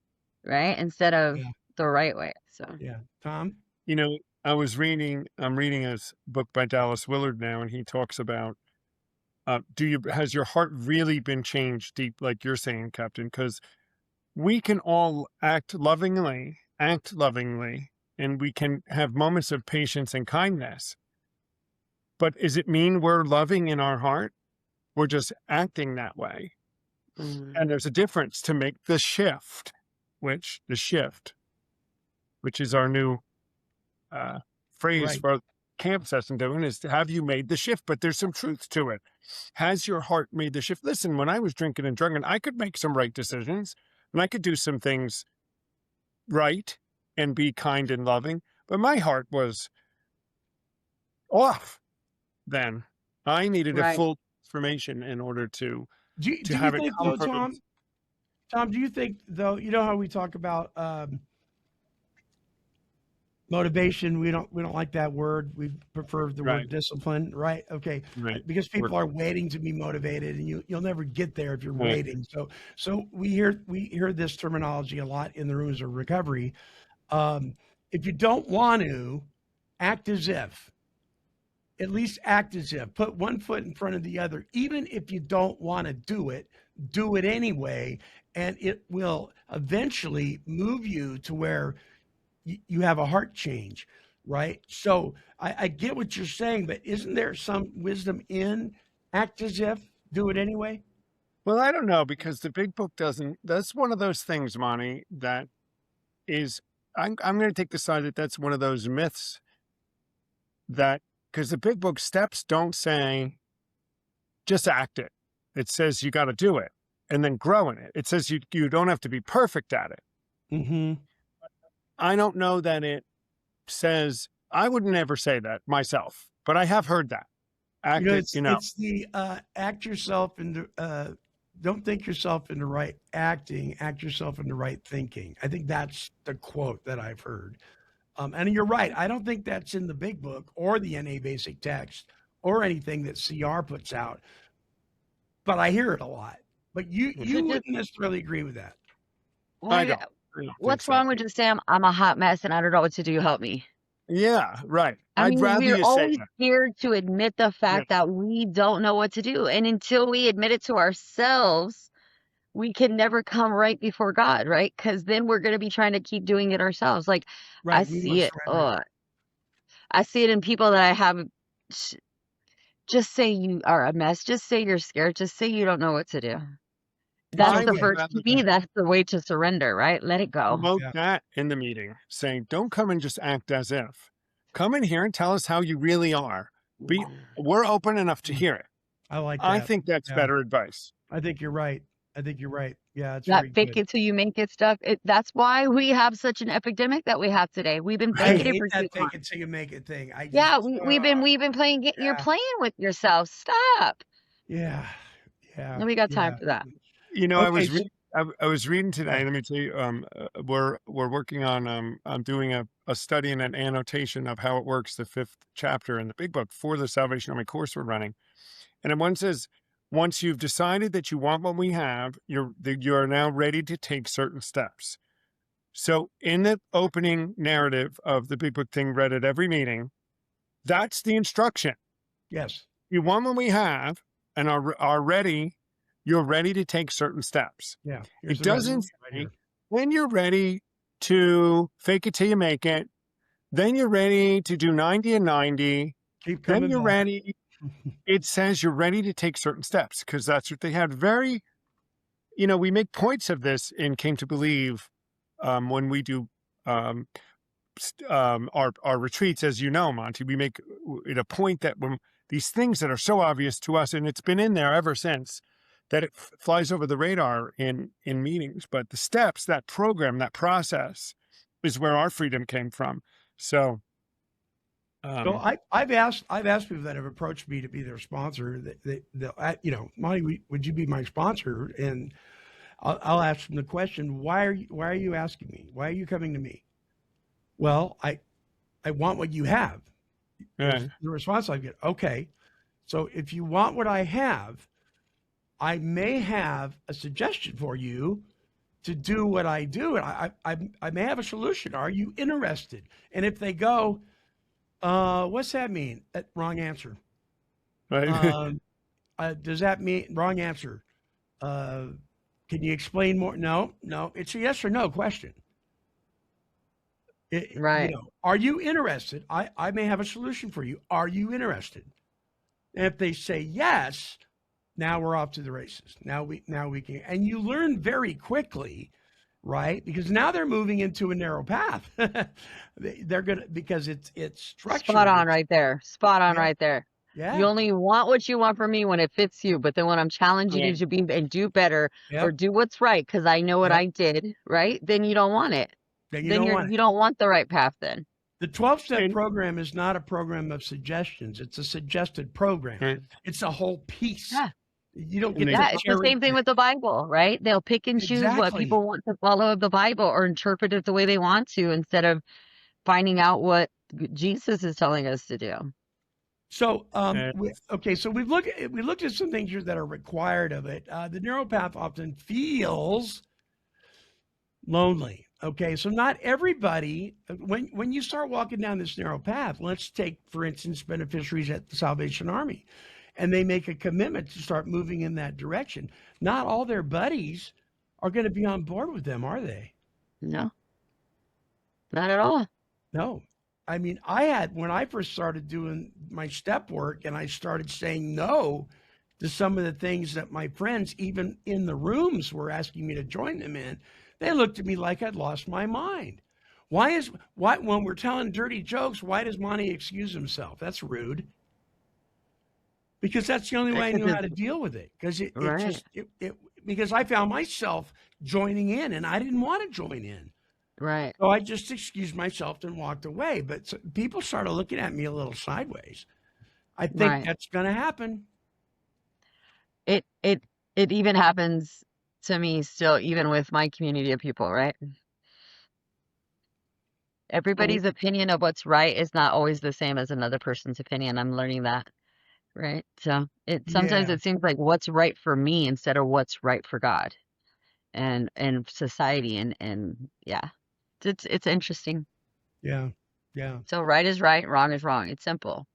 right? Instead of Yeah, the right way. So yeah. Tom? I'm reading a book by Dallas Willard now, and he talks about, has your heart really been changed deep, like you're saying, Captain? Because we can all act lovingly, and we can have moments of patience and kindness. But does it mean we're loving in our heart? We're just acting that way. And there's a difference to make the shift, which is our new phrase Right. for camp session doing, is have you made the shift? But there's some truth to it. Has your heart made the shift? Listen, when I was drinking and drunken, I could make some right decisions and I could do some things right and be kind and loving, but my heart was off then. I needed a right. full transformation in order to Do you have it think come though, from Tom? Tom, do you think though? You know how we talk about motivation? We don't like that word. We prefer the right, word discipline, right? Okay, right, because people are waiting to be motivated, and you'll never get there if you're right. waiting. So we hear this terminology a lot in the rooms of recovery. If you don't want to, act as if. At least act as if. Put one foot in front of the other. Even if you don't want to do it anyway. And it will eventually move you to where you have a heart change, right? So I get what you're saying, but isn't there some wisdom in act as if, do it anyway? Well, I don't know, because the big book doesn't. That's one of those things, Monty, that is, I'm going to take the side that that's one of those myths that, because the big book steps don't say just act it. It says you got to do it and then grow in it. It says you don't have to be perfect at it. Mm-hmm. I don't know that it says, I would never say that myself, but I have heard that. Act it, It's the act yourself into, don't think yourself into right acting, act yourself into right thinking. I think that's the quote that I've heard. And you're right. I don't think that's in the big book or the NA basic text or anything that CR puts out, but I hear it a lot. But you wouldn't necessarily agree with that. I don't What's think so. wrong with just saying I'm a hot mess and I don't know what to do? Help me. Yeah, right. I mean, I'd rather we're you say always that. scared to admit the fact that we don't know what to do. And until we admit it to ourselves, we can never come right before God, right? Because then we're going to be trying to keep doing it ourselves. Like, I Right. We see must it. surrender. I see it in people that I have. Just say you are a mess. Just say you're scared. Just say you don't know what to do. That's I the would first, rather to me, that's the way to surrender, right? Let it go. promote Yeah. that in the meeting, saying, don't come and just act as if. Come in here and tell us how you really are. We're open enough to hear it. I like that. I think that's Yeah. better advice. I think you're right. Yeah, it's That very fake good. it till you make it stuff. That's why we have such an epidemic that we have today. We've been I faking it hate for that too long. fake it till you make it thing. I just, Yeah, we've been playing. You're yeah. playing with yourself. Stop. Yeah. And we got time Yeah. for that. You know, Okay, I was reading today. Yeah. Let me tell you, we're working on I'm doing a study and an annotation of how it works, the 5th chapter in the big book for the Salvation Army course we're running. And one says, once you've decided that you want what we have, you're now ready to take certain steps. So in the opening narrative of the big book thing read at every meeting, that's the instruction. Yes. You want what we have and are ready. You're ready to take certain steps. Yeah. It doesn't right say here. when you're ready to fake it till you make it, then you're ready to do 90 and 90, Keep then coming you're back. ready. It says you're ready to take certain steps, because that's what they had. Very, we make points of this in Came to Believe when we do our retreats, as you know, Monty. We make it a point that when these things that are so obvious to us, and it's been in there ever since, that it flies over the radar in meetings. But the steps, that program, that process is where our freedom came from. So, So I've asked people that have approached me to be their sponsor that Monty, would you be my sponsor? And I'll ask them the question, why are you asking me? Why are you coming to me? Well, I want what you have. yeah. The response I get, okay, so if you want what I have, I may have a suggestion for you to do what I do. And I may have a solution. Are you interested? And if they go, what's that mean? Wrong answer. Right. Does that mean wrong answer? Can you explain more? No, it's a yes or no question. Right. Are you interested? I may have a solution for you. Are you interested? And if they say yes, now we're off to the races. Now we can, and you learn very quickly, right? Because now they're moving into a narrow path. They're gonna, because it's structured. Spot on right there. Spot on Yeah. right there. Yeah. You only want what you want from me when it fits you. But then when I'm challenging Yeah. you to be and do better Yep. or do what's right, because I know what Yep. I did, right? Then you don't want it. Then you Then don't want it. you don't want the right path then. The 12-step And- program is not a program of suggestions. It's a suggested program. Right. It's a whole piece. Yeah. You don't And get they- to Yeah, it's the cherry same thing pick. with the Bible, right? They'll pick and choose what Exactly. people want to follow of the Bible or interpret it the way they want to instead of finding out what Jesus is telling us to do. So, Yeah. so we looked at some things here that are required of it. The narrow path often feels lonely. Okay, so not everybody, when you start walking down this narrow path, let's take, for instance, beneficiaries at the Salvation Army, and they make a commitment to start moving in that direction. Not all their buddies are going to be on board with them, are they? No, not at all. No. I mean, when I first started doing my step work and I started saying no to some of the things that my friends, even in the rooms, were asking me to join them in, they looked at me like I'd lost my mind. Why when we're telling dirty jokes, why does Monty excuse himself? That's rude. Because that's the only way I knew how to deal with it. Because Right. because I found myself joining in and I didn't want to join in. Right. So I just excused myself and walked away. But people started looking at me a little sideways. I think Right. that's going to happen. It even happens to me still, even with my community of people, right? Everybody's opinion of what's right is not always the same as another person's opinion. I'm learning that, right? So sometimes Yeah, it seems like what's right for me instead of what's right for God and society and yeah. It's interesting. yeah, yeah. So right is right, wrong is wrong. It's simple.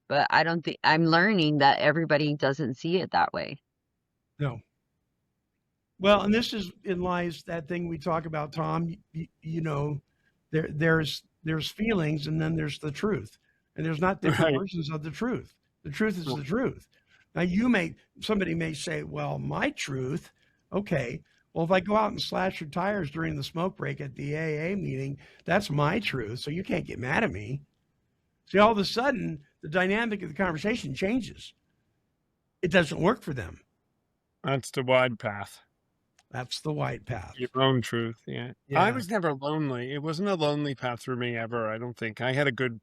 But I don't think I'm learning that everybody doesn't see it that way. No. Well, and this is in lies that thing we talk about, Tom. You know, there's feelings, and then there's the truth, and there's not different Right. versions of the truth. The truth is Well, the truth. Now, somebody may say, well, my truth, okay. Well, if I go out and slash your tires during the smoke break at the AA meeting, that's my truth. So you can't get mad at me. See, all of a sudden, the dynamic of the conversation changes. It doesn't work for them. that's the wide path. That's the white path. Your own truth. Yeah. I Yeah. was never lonely. It wasn't a lonely path for me ever. I don't think. I had a good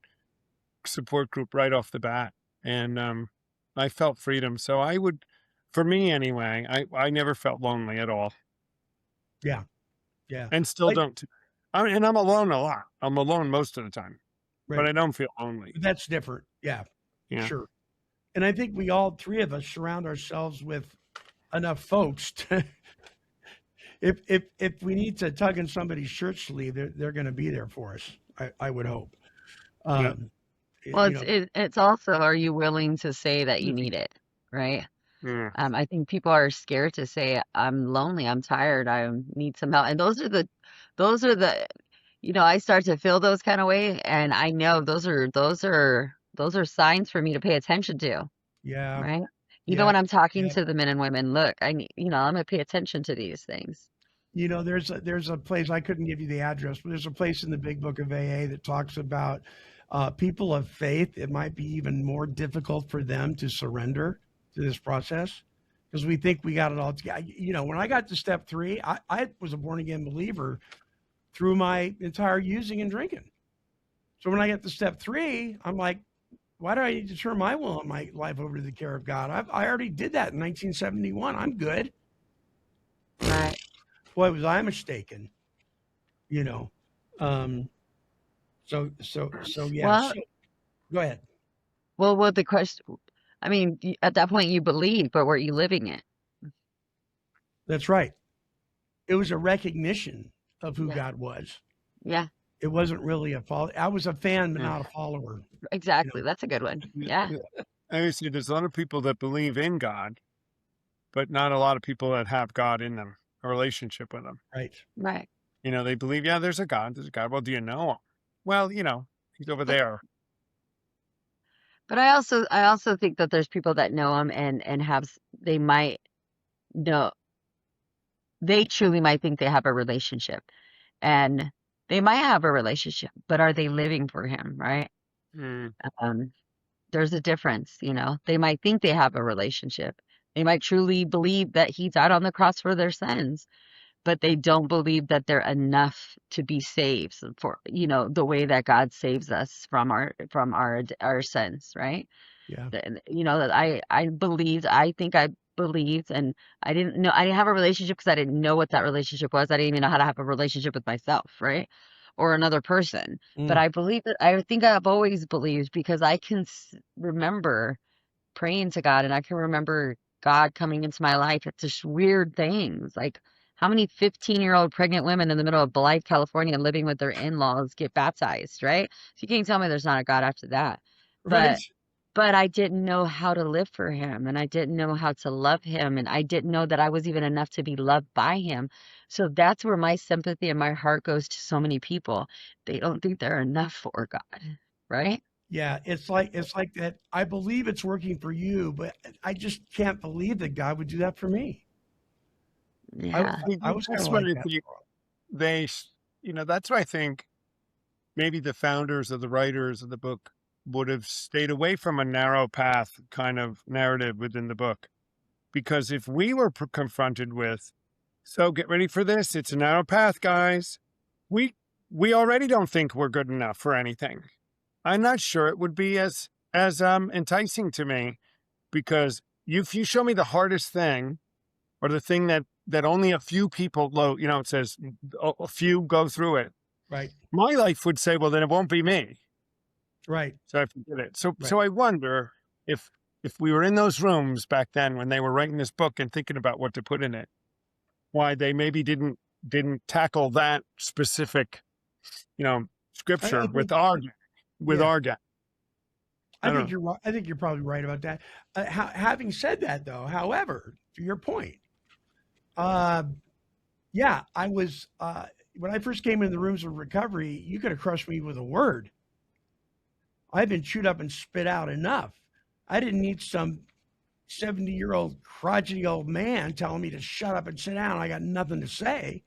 support group right off the bat, and I felt freedom. So I would, for me anyway, I never felt lonely at all, Yeah. Yeah. and still Like, don't. And I'm alone a lot. I'm alone most of the time, but right. I don't feel lonely. That's different. Yeah, Yeah. sure. And I think we all three of us surround ourselves with enough folks to, if we need to tug in somebody's shirt sleeve, they're going to be there for us. I would hope. Yeah. Well, You know, it's also, are you willing to say that you need it, right? Yeah. I think people are scared to say, I'm lonely, I'm tired, I need some help. And those are the, I start to feel those kind of way, and I know those are signs for me to pay attention to, yeah, right? Even yeah, when I'm talking yeah. to the men and women, look, I need, I'm gonna pay attention to these things. You know, there's a place, I couldn't give you the address, but there's a place in the Big Book of AA that talks about people of faith. It might be even more difficult for them to surrender to this process because we think we got it all together. You know, when I got to step 3, I was a born again believer through my entire using and drinking. So when I get to step 3, I'm like, why do I need to turn my will and my life over to the care of God? I already did that in 1971. I'm good. Right. Boy, was I mistaken, you know. So yeah. Well, So, go ahead. well, what the question, I mean, at that point you believe, but were you living it? That's right. It was a recognition of who Yeah. God was. Yeah, It wasn't really a follow. I was a fan, but Yeah. not a follower. exactly. That's a good one. Yeah, I always say there's a lot of people that believe in God, but not a lot of people that have God in them, a relationship with Him. Right. right. They believe, yeah, there's a God. There's a God. Well, do you know Him? Well, He's over there. But I also think that there's people that know him and they might know, they truly might think they have a relationship, and they might have a relationship, but are they living for him, right? Mm. There's a difference, they might think they have a relationship. They might truly believe that he died on the cross for their sins, but they don't believe that they're enough to be saved for, the way that God saves us from our sins, right? Yeah. That I think I believed, and I didn't have a relationship because I didn't know what that relationship was. I didn't even know how to have a relationship with myself, right? Or another person. But I believe that, I think I've always believed, because I can remember praying to God, and I can remember God coming into my life at just weird things. Like How many 15-year-old pregnant women in the middle of Blythe, California, living with their in-laws get baptized, right? So you can't tell me there's not a God after that. Right. But I didn't know how to live for him, and I didn't know how to love him, and I didn't know that I was even enough to be loved by him. So that's where my sympathy and my heart goes to so many people. They don't think they're enough for God, right? Yeah, it's like that. I believe it's working for you, but I just can't believe that God would do that for me. Yeah. I was kind That's of what like I that. think that's why I think maybe the founders or the writers of the book would have stayed away from a narrow path kind of narrative within the book. Because if we were confronted with, so get ready for this, it's a narrow path, guys. We already don't think we're good enough for anything. I'm not sure it would be as enticing to me, because if you show me the hardest thing, or the thing that only a few people it says a few go through it. Right. My life would say, well, then it won't be me. Right. So I forget it. So Right. so I wonder if we were in those rooms back then when they were writing this book and thinking about what to put in it, why they maybe didn't tackle that specific, scripture think- with our Yeah. I I don't think you're right. I think you're probably right about that. Having said that, though, however, to your point, yeah, I was when I first came into the rooms of recovery, you could have crushed me with a word. I've been chewed up and spit out enough. I didn't need some 70-year-old crotchety old man telling me to shut up and sit down. I got nothing to say.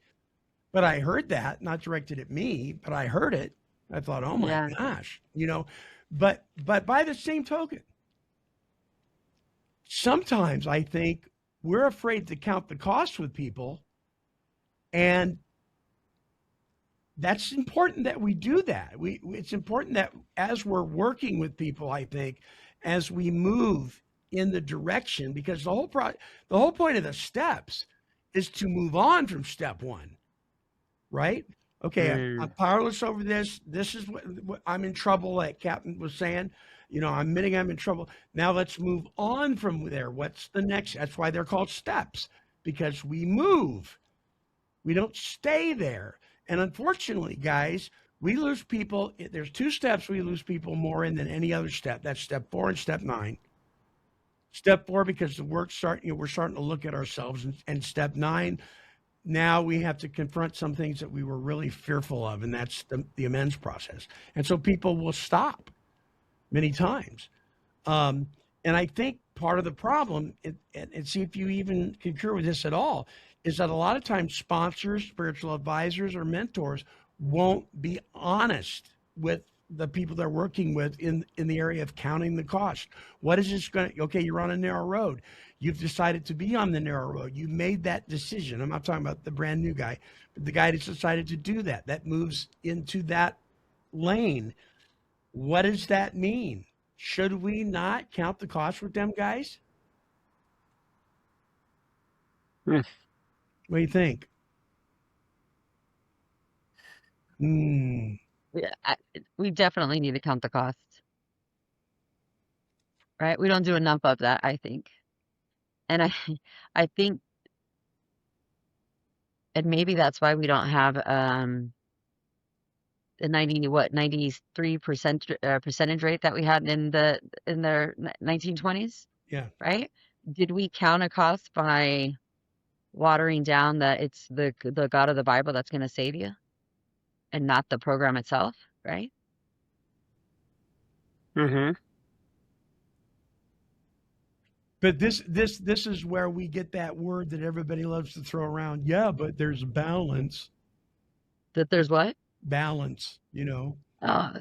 But I heard that, not directed at me, but I heard it. I thought, oh my Yeah. gosh, But by the same token, sometimes I think we're afraid to count the cost with people, and that's important that we do that. It's important that as we're working with people, I think, as we move in the direction, because the whole point of the steps is to move on from step one, right? Okay, I'm powerless over this. This is what I'm in trouble, like Captain was saying. I'm admitting I'm in trouble. Now let's move on from there. What's the next? That's why they're called steps, because we move. We don't stay there. And unfortunately, guys, we lose people. There's 2 steps we lose people more in than any other step. That's step 4 and step 9. Step 4, because the work's starting, we're starting to look at ourselves. And step 9, now we have to confront some things that we were really fearful of, and that's the amends process. And so people will stop many times. And I think part of the problem, and see if you even concur with this at all, is that a lot of times sponsors, spiritual advisors, or mentors won't be honest with the people they're working with in the area of counting the cost. What is this going to, okay, you're on a narrow road. You've decided to be on the narrow road. You made that decision. I'm not talking about the brand new guy, but the guy that's decided to do that. That moves into that lane. What does that mean? Should we not count the cost with them guys? Hmm. What do you think? Yeah, we definitely need to count the costs, right? We don't do enough of that, I think. And I think, and maybe that's why we don't have the 93% percentage rate that we had in the 1920s, Yeah. right? Did we count a cost by watering down that it's the God of the Bible that's going to save you, and not the program itself, right? Mm-hmm. But this is where we get that word that everybody loves to throw around. Yeah, but there's balance. That there's what? Balance, Oh,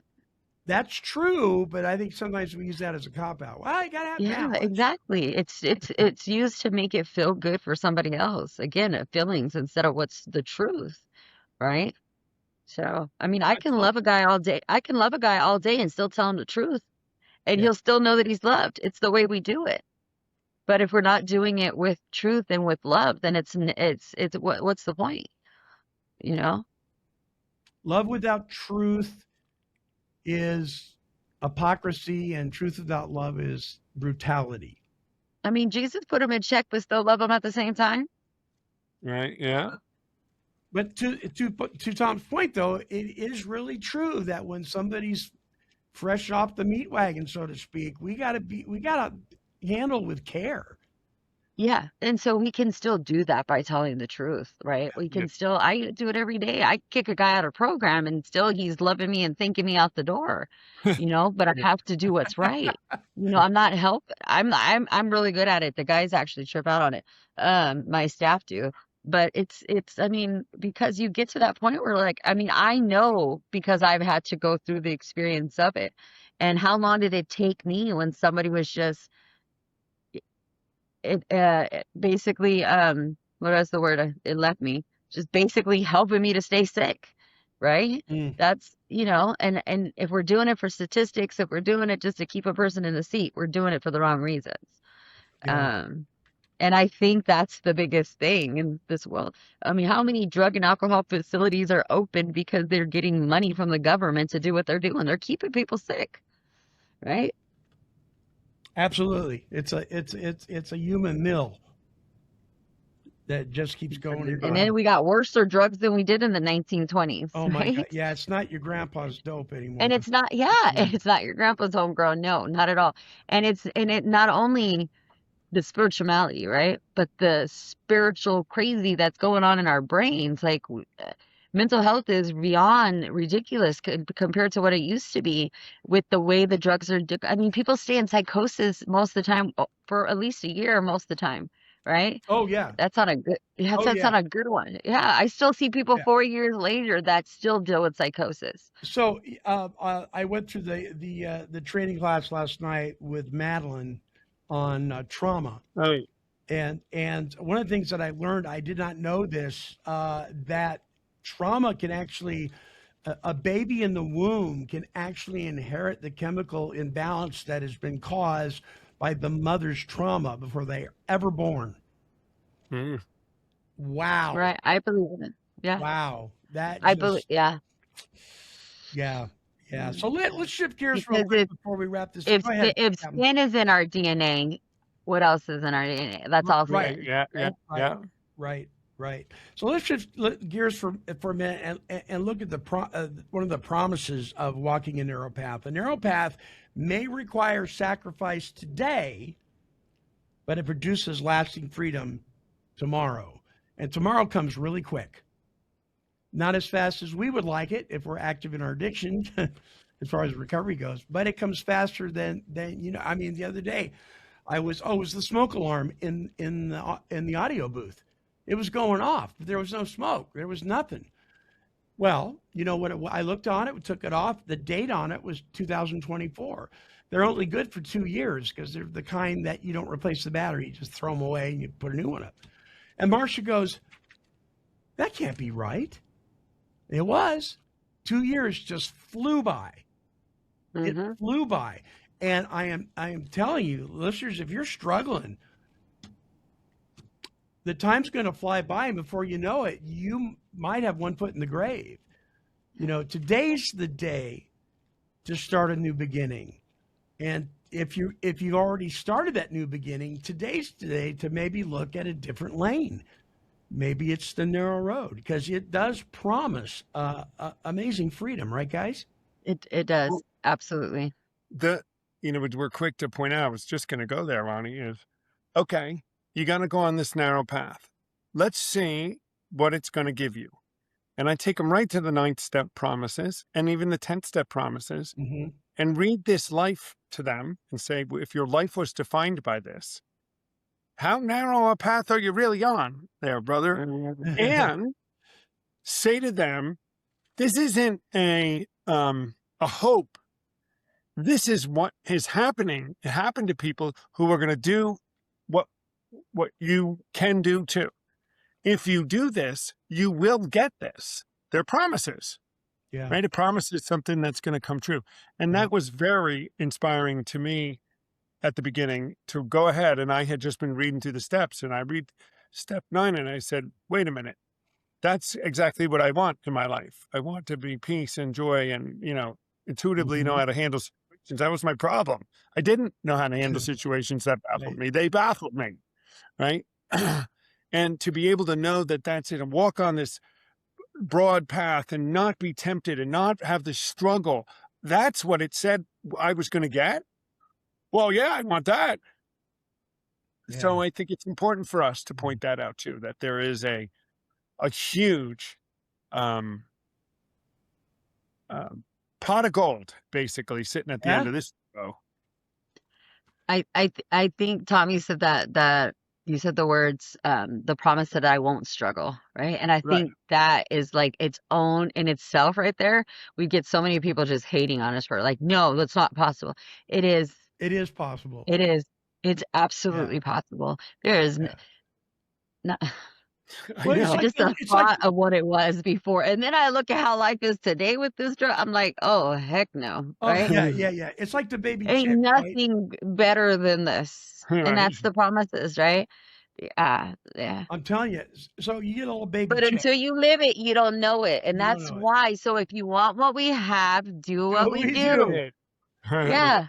That's true, but I think sometimes we use that as a cop-out. Well, you gotta have yeah, balance. exactly. It's used to make it feel good for somebody else. Again, feelings instead of what's the truth, right? So, I mean, I can love a guy all day. I can love a guy all day and still tell him the truth, and Yeah. he'll still know that he's loved. It's the way we do it. But if we're not doing it with truth and with love, then it's what's the point? Love without truth is hypocrisy, and truth without love is brutality. I mean, Jesus put him in check, but still love him at the same time. Right. Yeah. But to Tom's point, though, it is really true that when somebody's fresh off the meat wagon, so to speak, we gotta handle with care. Yeah. And so we can still do that by telling the truth, right? We Yeah. can still, I do it every day. I kick a guy out of program and still he's loving me and thanking me out the door, but I have to do what's right. I'm not I'm really good at it. The guys actually trip out on it. My staff do. But I mean, because you get to that point where like, I mean, I know because I've had to go through the experience of it. And how long did it take me when somebody was just basically what was the word it left me, just basically helping me to stay sick, right? Mm. That's and if we're doing it for statistics, if we're doing it just to keep a person in the seat, we're doing it for the wrong reasons. Yeah. And I think that's the biggest thing in this world. I mean, how many drug and alcohol facilities are open because they're getting money from the government to do what they're doing? They're keeping people sick, right? Absolutely. It's a human mill that just keeps going and And going. then we got worse drugs than we did in the 1920s, Oh my right? God. Yeah, it's not your grandpa's dope anymore. And it's not, Mm. it's not your grandpa's homegrown. No, not at all. And it not only the spirituality, right? But the spiritual crazy that's going on in our brains. Like mental health is beyond ridiculous compared to what it used to be with the way the drugs are. I mean, people stay in psychosis most of the time for at least a year, most of the time, right? Oh yeah. That's not a good. That's Oh yeah. not a good one. Yeah, I still see people Yeah. 4 years later that still deal with psychosis. So I went through the training class last night with Madeline on trauma. Oh, And one of the things that I learned, I did not know this, that trauma can actually, a baby in the womb can actually inherit the chemical imbalance that has been caused by the mother's trauma before they are ever born. mm. Wow. Right. I believe in it. Yeah. Wow. That I just, believe. Yeah. yeah. Yeah. So let's shift gears real Because quick before we wrap this. if Go ahead. if Yeah. sin is in our DNA, what else is in our DNA? That's all Right. sin. Yeah. Yeah. Right. Yeah. Right, right. So let's shift gears for a minute and look at one of the promises of walking a narrow path. A narrow path may require sacrifice today, but it produces lasting freedom tomorrow. And tomorrow comes really quick. Not as fast as we would like it if we're active in our addiction, as far as recovery goes, but it comes faster than I mean, the other day, it was the smoke alarm in the audio booth. It was going off, but there was no smoke. There was nothing. Well, you know what? I looked on it, we took it off. The date on it was 2024. They're only good for 2 years because they're the kind that you don't replace the battery. You just throw them away and you put a new one up. And Marcia goes, that can't be right. It was. 2 years just flew by. It Mhm. flew by. And I am telling you, listeners, if you're struggling, the time's going to fly by, and before you know it, you might have one foot in the grave. Today's the day to start a new beginning. And if you've already started that new beginning, today's the day to maybe look at a different lane. Maybe it's the narrow road, because it does promise amazing freedom, right, guys? It does. Absolutely. What we're quick to point out, I was just going to go there, Ronnie, is, okay, you're going to go on this narrow path. Let's see what it's going to give you. And I take them right to the 9th step promises and even the 10th step promises, Mm-hmm. and read this life to them and say, if your life was defined by this, how narrow a path are you really on there, brother? And say to them, this isn't a hope. This is what is happening. It happened to people who are going to do what you can do too. If you do this, you will get this. They're promises, Yeah. right? It promises something that's going to come true. And that was very inspiring to me at the beginning to go ahead. And I had just been reading through the steps, and I read step 9 and I said, wait a minute, that's exactly what I want in my life. I want to be peace and joy and, intuitively know how to handle situations. That was my problem. I didn't know how to handle situations that baffled me. They baffled me, right? And to be able to know that that's it and walk on this broad path and not be tempted and not have the struggle. That's what it said I was going to get. Well, yeah, I want that. So I think it's important for us to point that out too, that there is a huge pot of gold basically sitting at the end of this show. I think Tommy said that you said the words the promise that I won't struggle, right? And I think that is like its own in itself right there. We get so many people just hating on us for like, no, that's not possible. It is possible. It is. It's absolutely possible. There is not Well, it's like- just the it's thought like- of what it was before. And then I look at how life is today with this drug. I'm like, oh heck no. Oh, Right? yeah. It's like the baby Ain't chick, right? nothing better than this. Right. And that's the promises, right? Yeah. I'm telling you. So you get a little baby But chick. until you live it, you don't know it. And You don't that's know it. why. So if you want what we have, do what we do. Yeah. Yeah.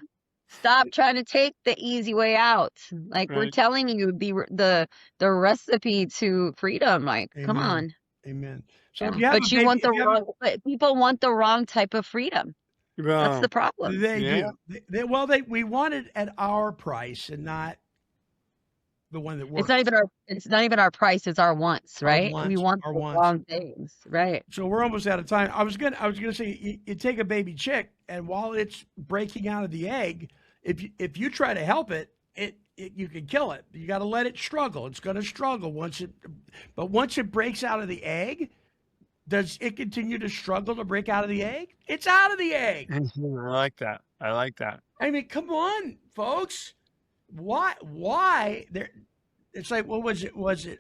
Stop trying to take the easy way out. Like we're Right. telling you the recipe to freedom. Like, come Amen. on. Amen. So Yeah. if you have But a you want baby- the if you have a- wrong but people want the wrong type of freedom. That's Well, the problem. They Yeah. do. We want it at our price and not the one that works. It's not even our price, it's our wants, right? We wants, want our the wants. wrong things. Right. So we're almost out of time. I was gonna say you take a baby chick, and while it's breaking out of the egg, if you try to help it, you can kill it. You got to let it struggle. It's going to struggle once it breaks out of the egg. Does it continue to struggle to break out of the egg? It's out of the egg. I like that. I like that. I mean, come on, folks. Why there? It's like, what was it? Was it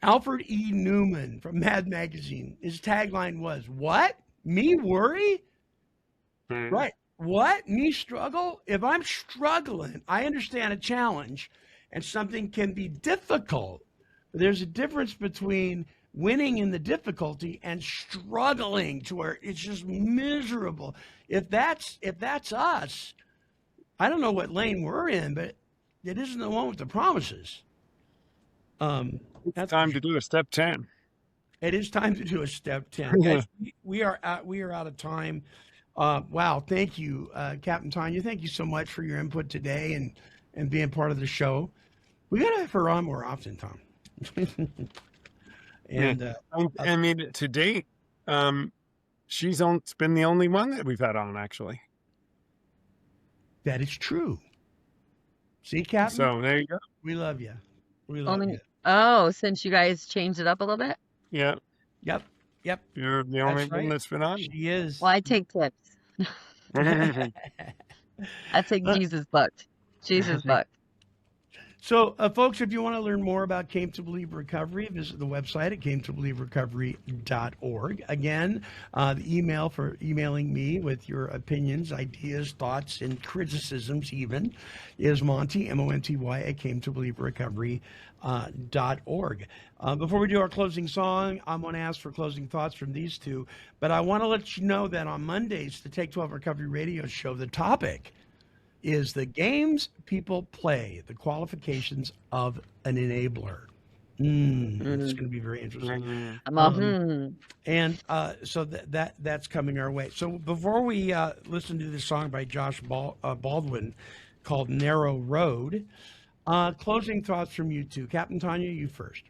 Alfred E. Newman from Mad Magazine? His tagline was, "What? Me worry? Right? What? Me struggle? If I'm struggling, I understand a challenge, and something can be difficult. But there's a difference between winning in the difficulty and struggling to where it's just miserable. If that's us." I don't know what lane we're in, but it isn't the one with the promises. It's time to do a step 10. It is time to do a step 10. Guys, we are out of time. Wow, thank you, Captain Tanya. Thank you so much for your input today and being part of the show. We got to have her on more often, Tom. And I mean, to date, she's been the only one that we've had on, actually. that is true. See, Captain, So there you go. we love you. We love Only- you. Oh, since you guys changed it up a little bit? Yeah, Yep. you're the only That's one right. that's been on. She is. Well, I take tips. I take Jesus bucks. Jesus bucks. So, folks, if you want to learn more about Came to Believe Recovery, visit the website at cametobelieverecovery.org. Again, the email for emailing me with your opinions, ideas, thoughts, and criticisms even is Monty, M-O-N-T-Y, at cametobelieverecovery.org. Before we do our closing song, I'm going to ask for closing thoughts from these two, but I want to let you know that on Mondays, the Take 12 Recovery Radio Show, the topic is the games people play, the qualifications of an enabler. It's going to be very interesting. I'm all, And so that's coming our way. So before we listen to this song by Josh Baldwin called Narrow Road, closing thoughts from you two. Captain Tanya, you first.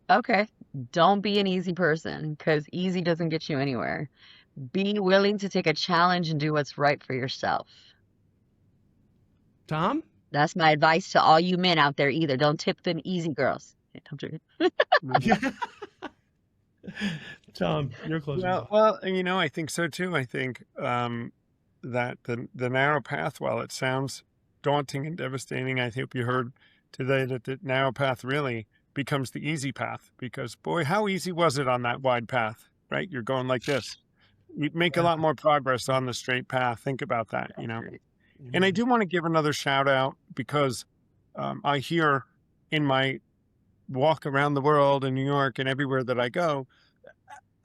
Okay. Don't be an easy person because easy doesn't get you anywhere. Be willing to take a challenge and do what's right for yourself. Tom? That's my advice to all you men out there either. Don't tip them easy girls. I'm joking. Tom, your closing thoughts. Well, I think so too. I think that the narrow path, while it sounds daunting and devastating, I hope you heard today that the narrow path really becomes the easy path, because boy, how easy was it on that wide path, right? You're going like this. You'd make a lot more progress on the straight path. Think about that, And I do want to give another shout out because I hear in my walk around the world in New York and everywhere that I go,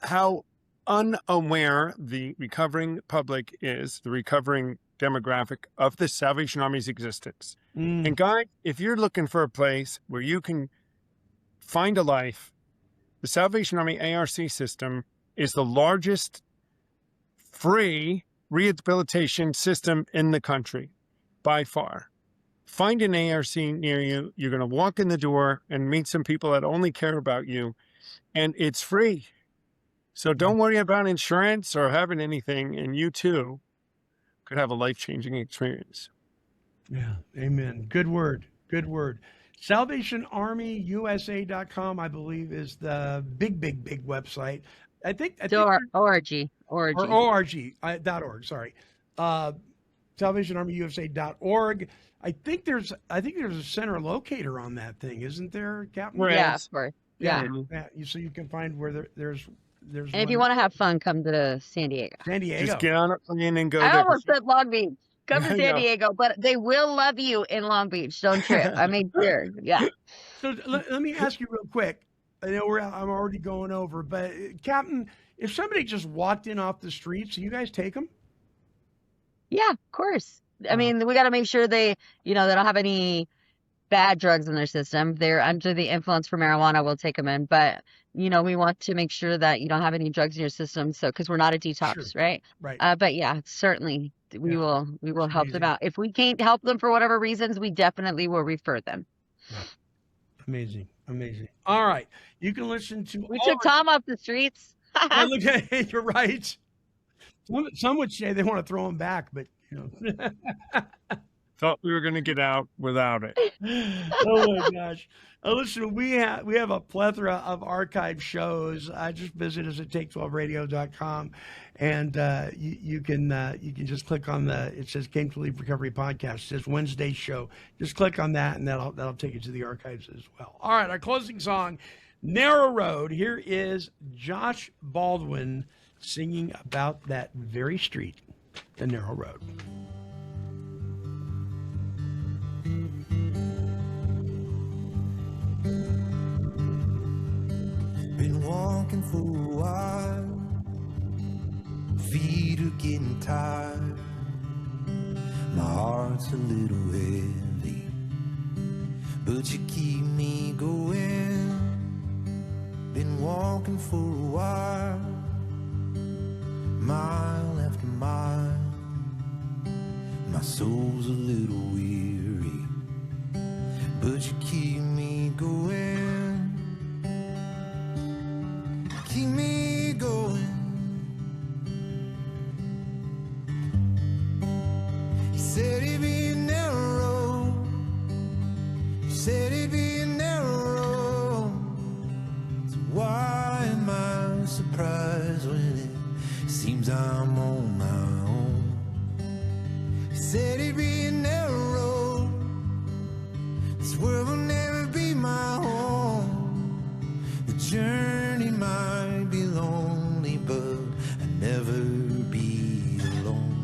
how unaware the recovering public is, the recovering demographic of the Salvation Army's existence. And guys, if you're looking for a place where you can Find a Life, the Salvation Army ARC system is the largest free rehabilitation system in the country by far. Find an ARC near you. You're going to walk in the door and meet some people that only care about you, and it's free. So don't worry about insurance or having anything, and you too could have a life-changing experience. Yeah, amen. Good word. Good word. SalvationArmyUSA.com, I believe, is the big website. I think ORG. or ORG, .org, sorry. SalvationArmyUSA.org. I think there's a center locator on that thing, isn't there, Captain? Where Yeah, else? of course. Yeah. Yeah. So you can find where there's And if you want to have fun, come to San Diego. San Diego. Just get on a plane and go I there. almost said Long Beach. Come to I San know. Diego, but they will love you in Long Beach. Don't trip. I made sure. Yeah. So let me ask you real quick. I know I'm already going over, but Captain, if somebody just walked in off the streets, do you guys take them? Yeah, of course. I mean, we got to make sure they don't have any bad drugs in their system. If they're under the influence for marijuana, we'll take them in. But, we want to make sure that you don't have any drugs in your system. So, because we're not a detox, Sure. right? Right. But yeah, certainly we will help amazing. them out. If we can't help them for whatever reasons, we definitely will refer them. Amazing. All right. You can listen to We all took Tom off the streets. Yeah, look at it, you're right. Some would say they want to throw him back, but Thought we were going to get out without it. Oh my gosh. Listen, we have a plethora of archive shows. Just visit us at take12radio.com, and you can just click on it says Came to Leave Recovery Podcast. It says Wednesday show. Just click on that, and that'll take you to the archives as well. All right, our closing song, Narrow Road. Here is Josh Baldwin singing about that very street, the Narrow Road. Been walking for a while, feet are getting tired, my heart's a little heavy, but you keep me going. Been walking for a while, mile after mile, my soul's a little weary, but you keep me going. Keep me going. You said it'd be narrow. You said it'd be narrow. So why am I surprised when it seems I'm on my own? You said it'd be narrow. This world will never be my home. The journey might be lonely, but I'll never be alone.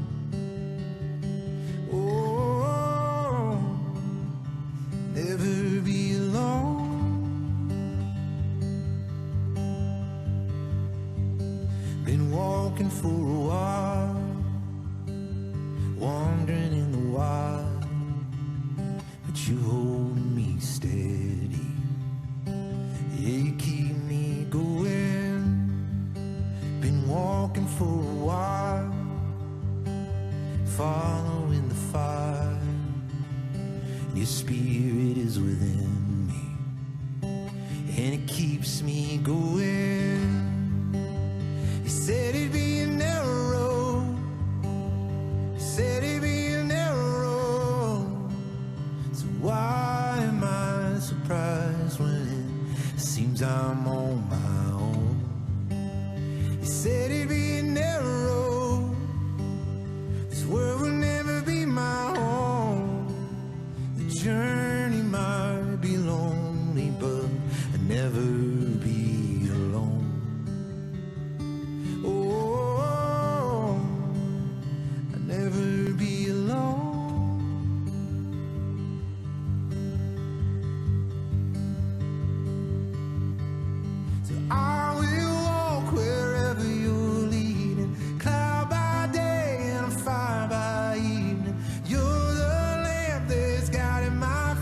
Oh, never be alone. Been walking for a while, wandering in the wild, but you hold me steady. Yeah, you keep me going. Been walking for a while, following the fire. Your spirit is within me, and it keeps me going. You said it'd be a narrow, you said it'd be a narrow. So why am I surprised when it seems I'm on my own? You said it'd be narrow. This world will never be my home. The journey might be lonely, but I'll never be alone. Oh, I'll never be alone. So I will walk wherever you're leading, cloud by day and fire by evening. You're the lamp that's guiding my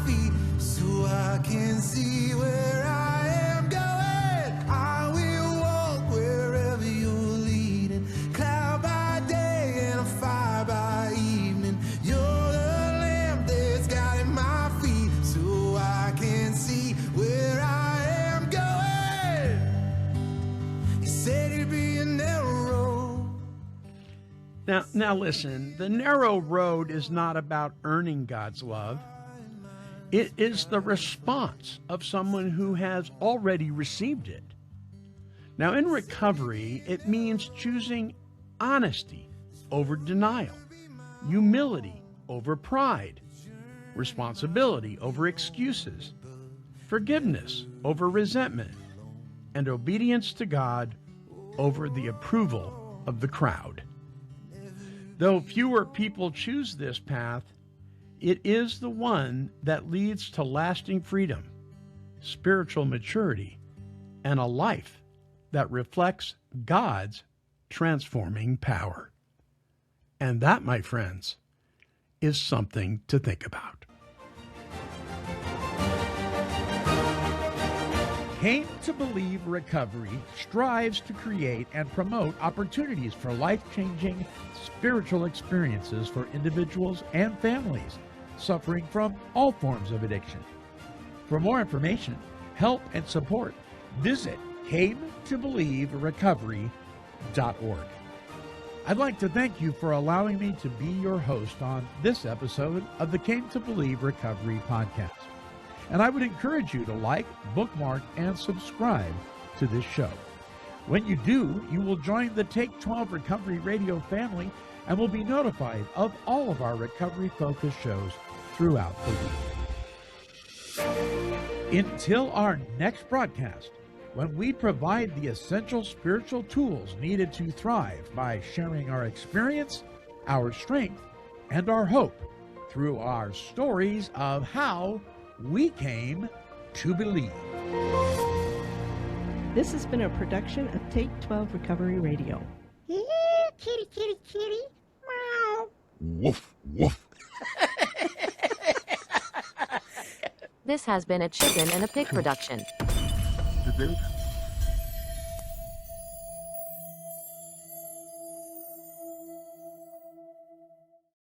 Now listen, the narrow road is not about earning God's love. It is the response of someone who has already received it. Now, in recovery, it means choosing honesty over denial, humility over pride, responsibility over excuses, forgiveness over resentment, and obedience to God over the approval of the crowd. Though fewer people choose this path, it is the one that leads to lasting freedom, spiritual maturity, and a life that reflects God's transforming power. And that, my friends, is something to think about. Came to Believe Recovery strives to create and promote opportunities for life-changing spiritual experiences for individuals and families suffering from all forms of addiction. For more information, help, and support, visit cametobelieverecovery.org. I'd like to thank you for allowing me to be your host on this episode of the Came to Believe Recovery podcast. And I would encourage you to like, bookmark, and subscribe to this show. When you do, you will join the Take 12 Recovery Radio family and will be notified of all of our recovery-focused shows throughout the week. Until our next broadcast, when we provide the essential spiritual tools needed to thrive by sharing our experience, our strength, and our hope through our stories of how we came to believe. This has been a production of Take 12 Recovery Radio. Yeah, kitty, kitty, kitty. Meow. Woof, woof. This has been a Chicken and a Pig production.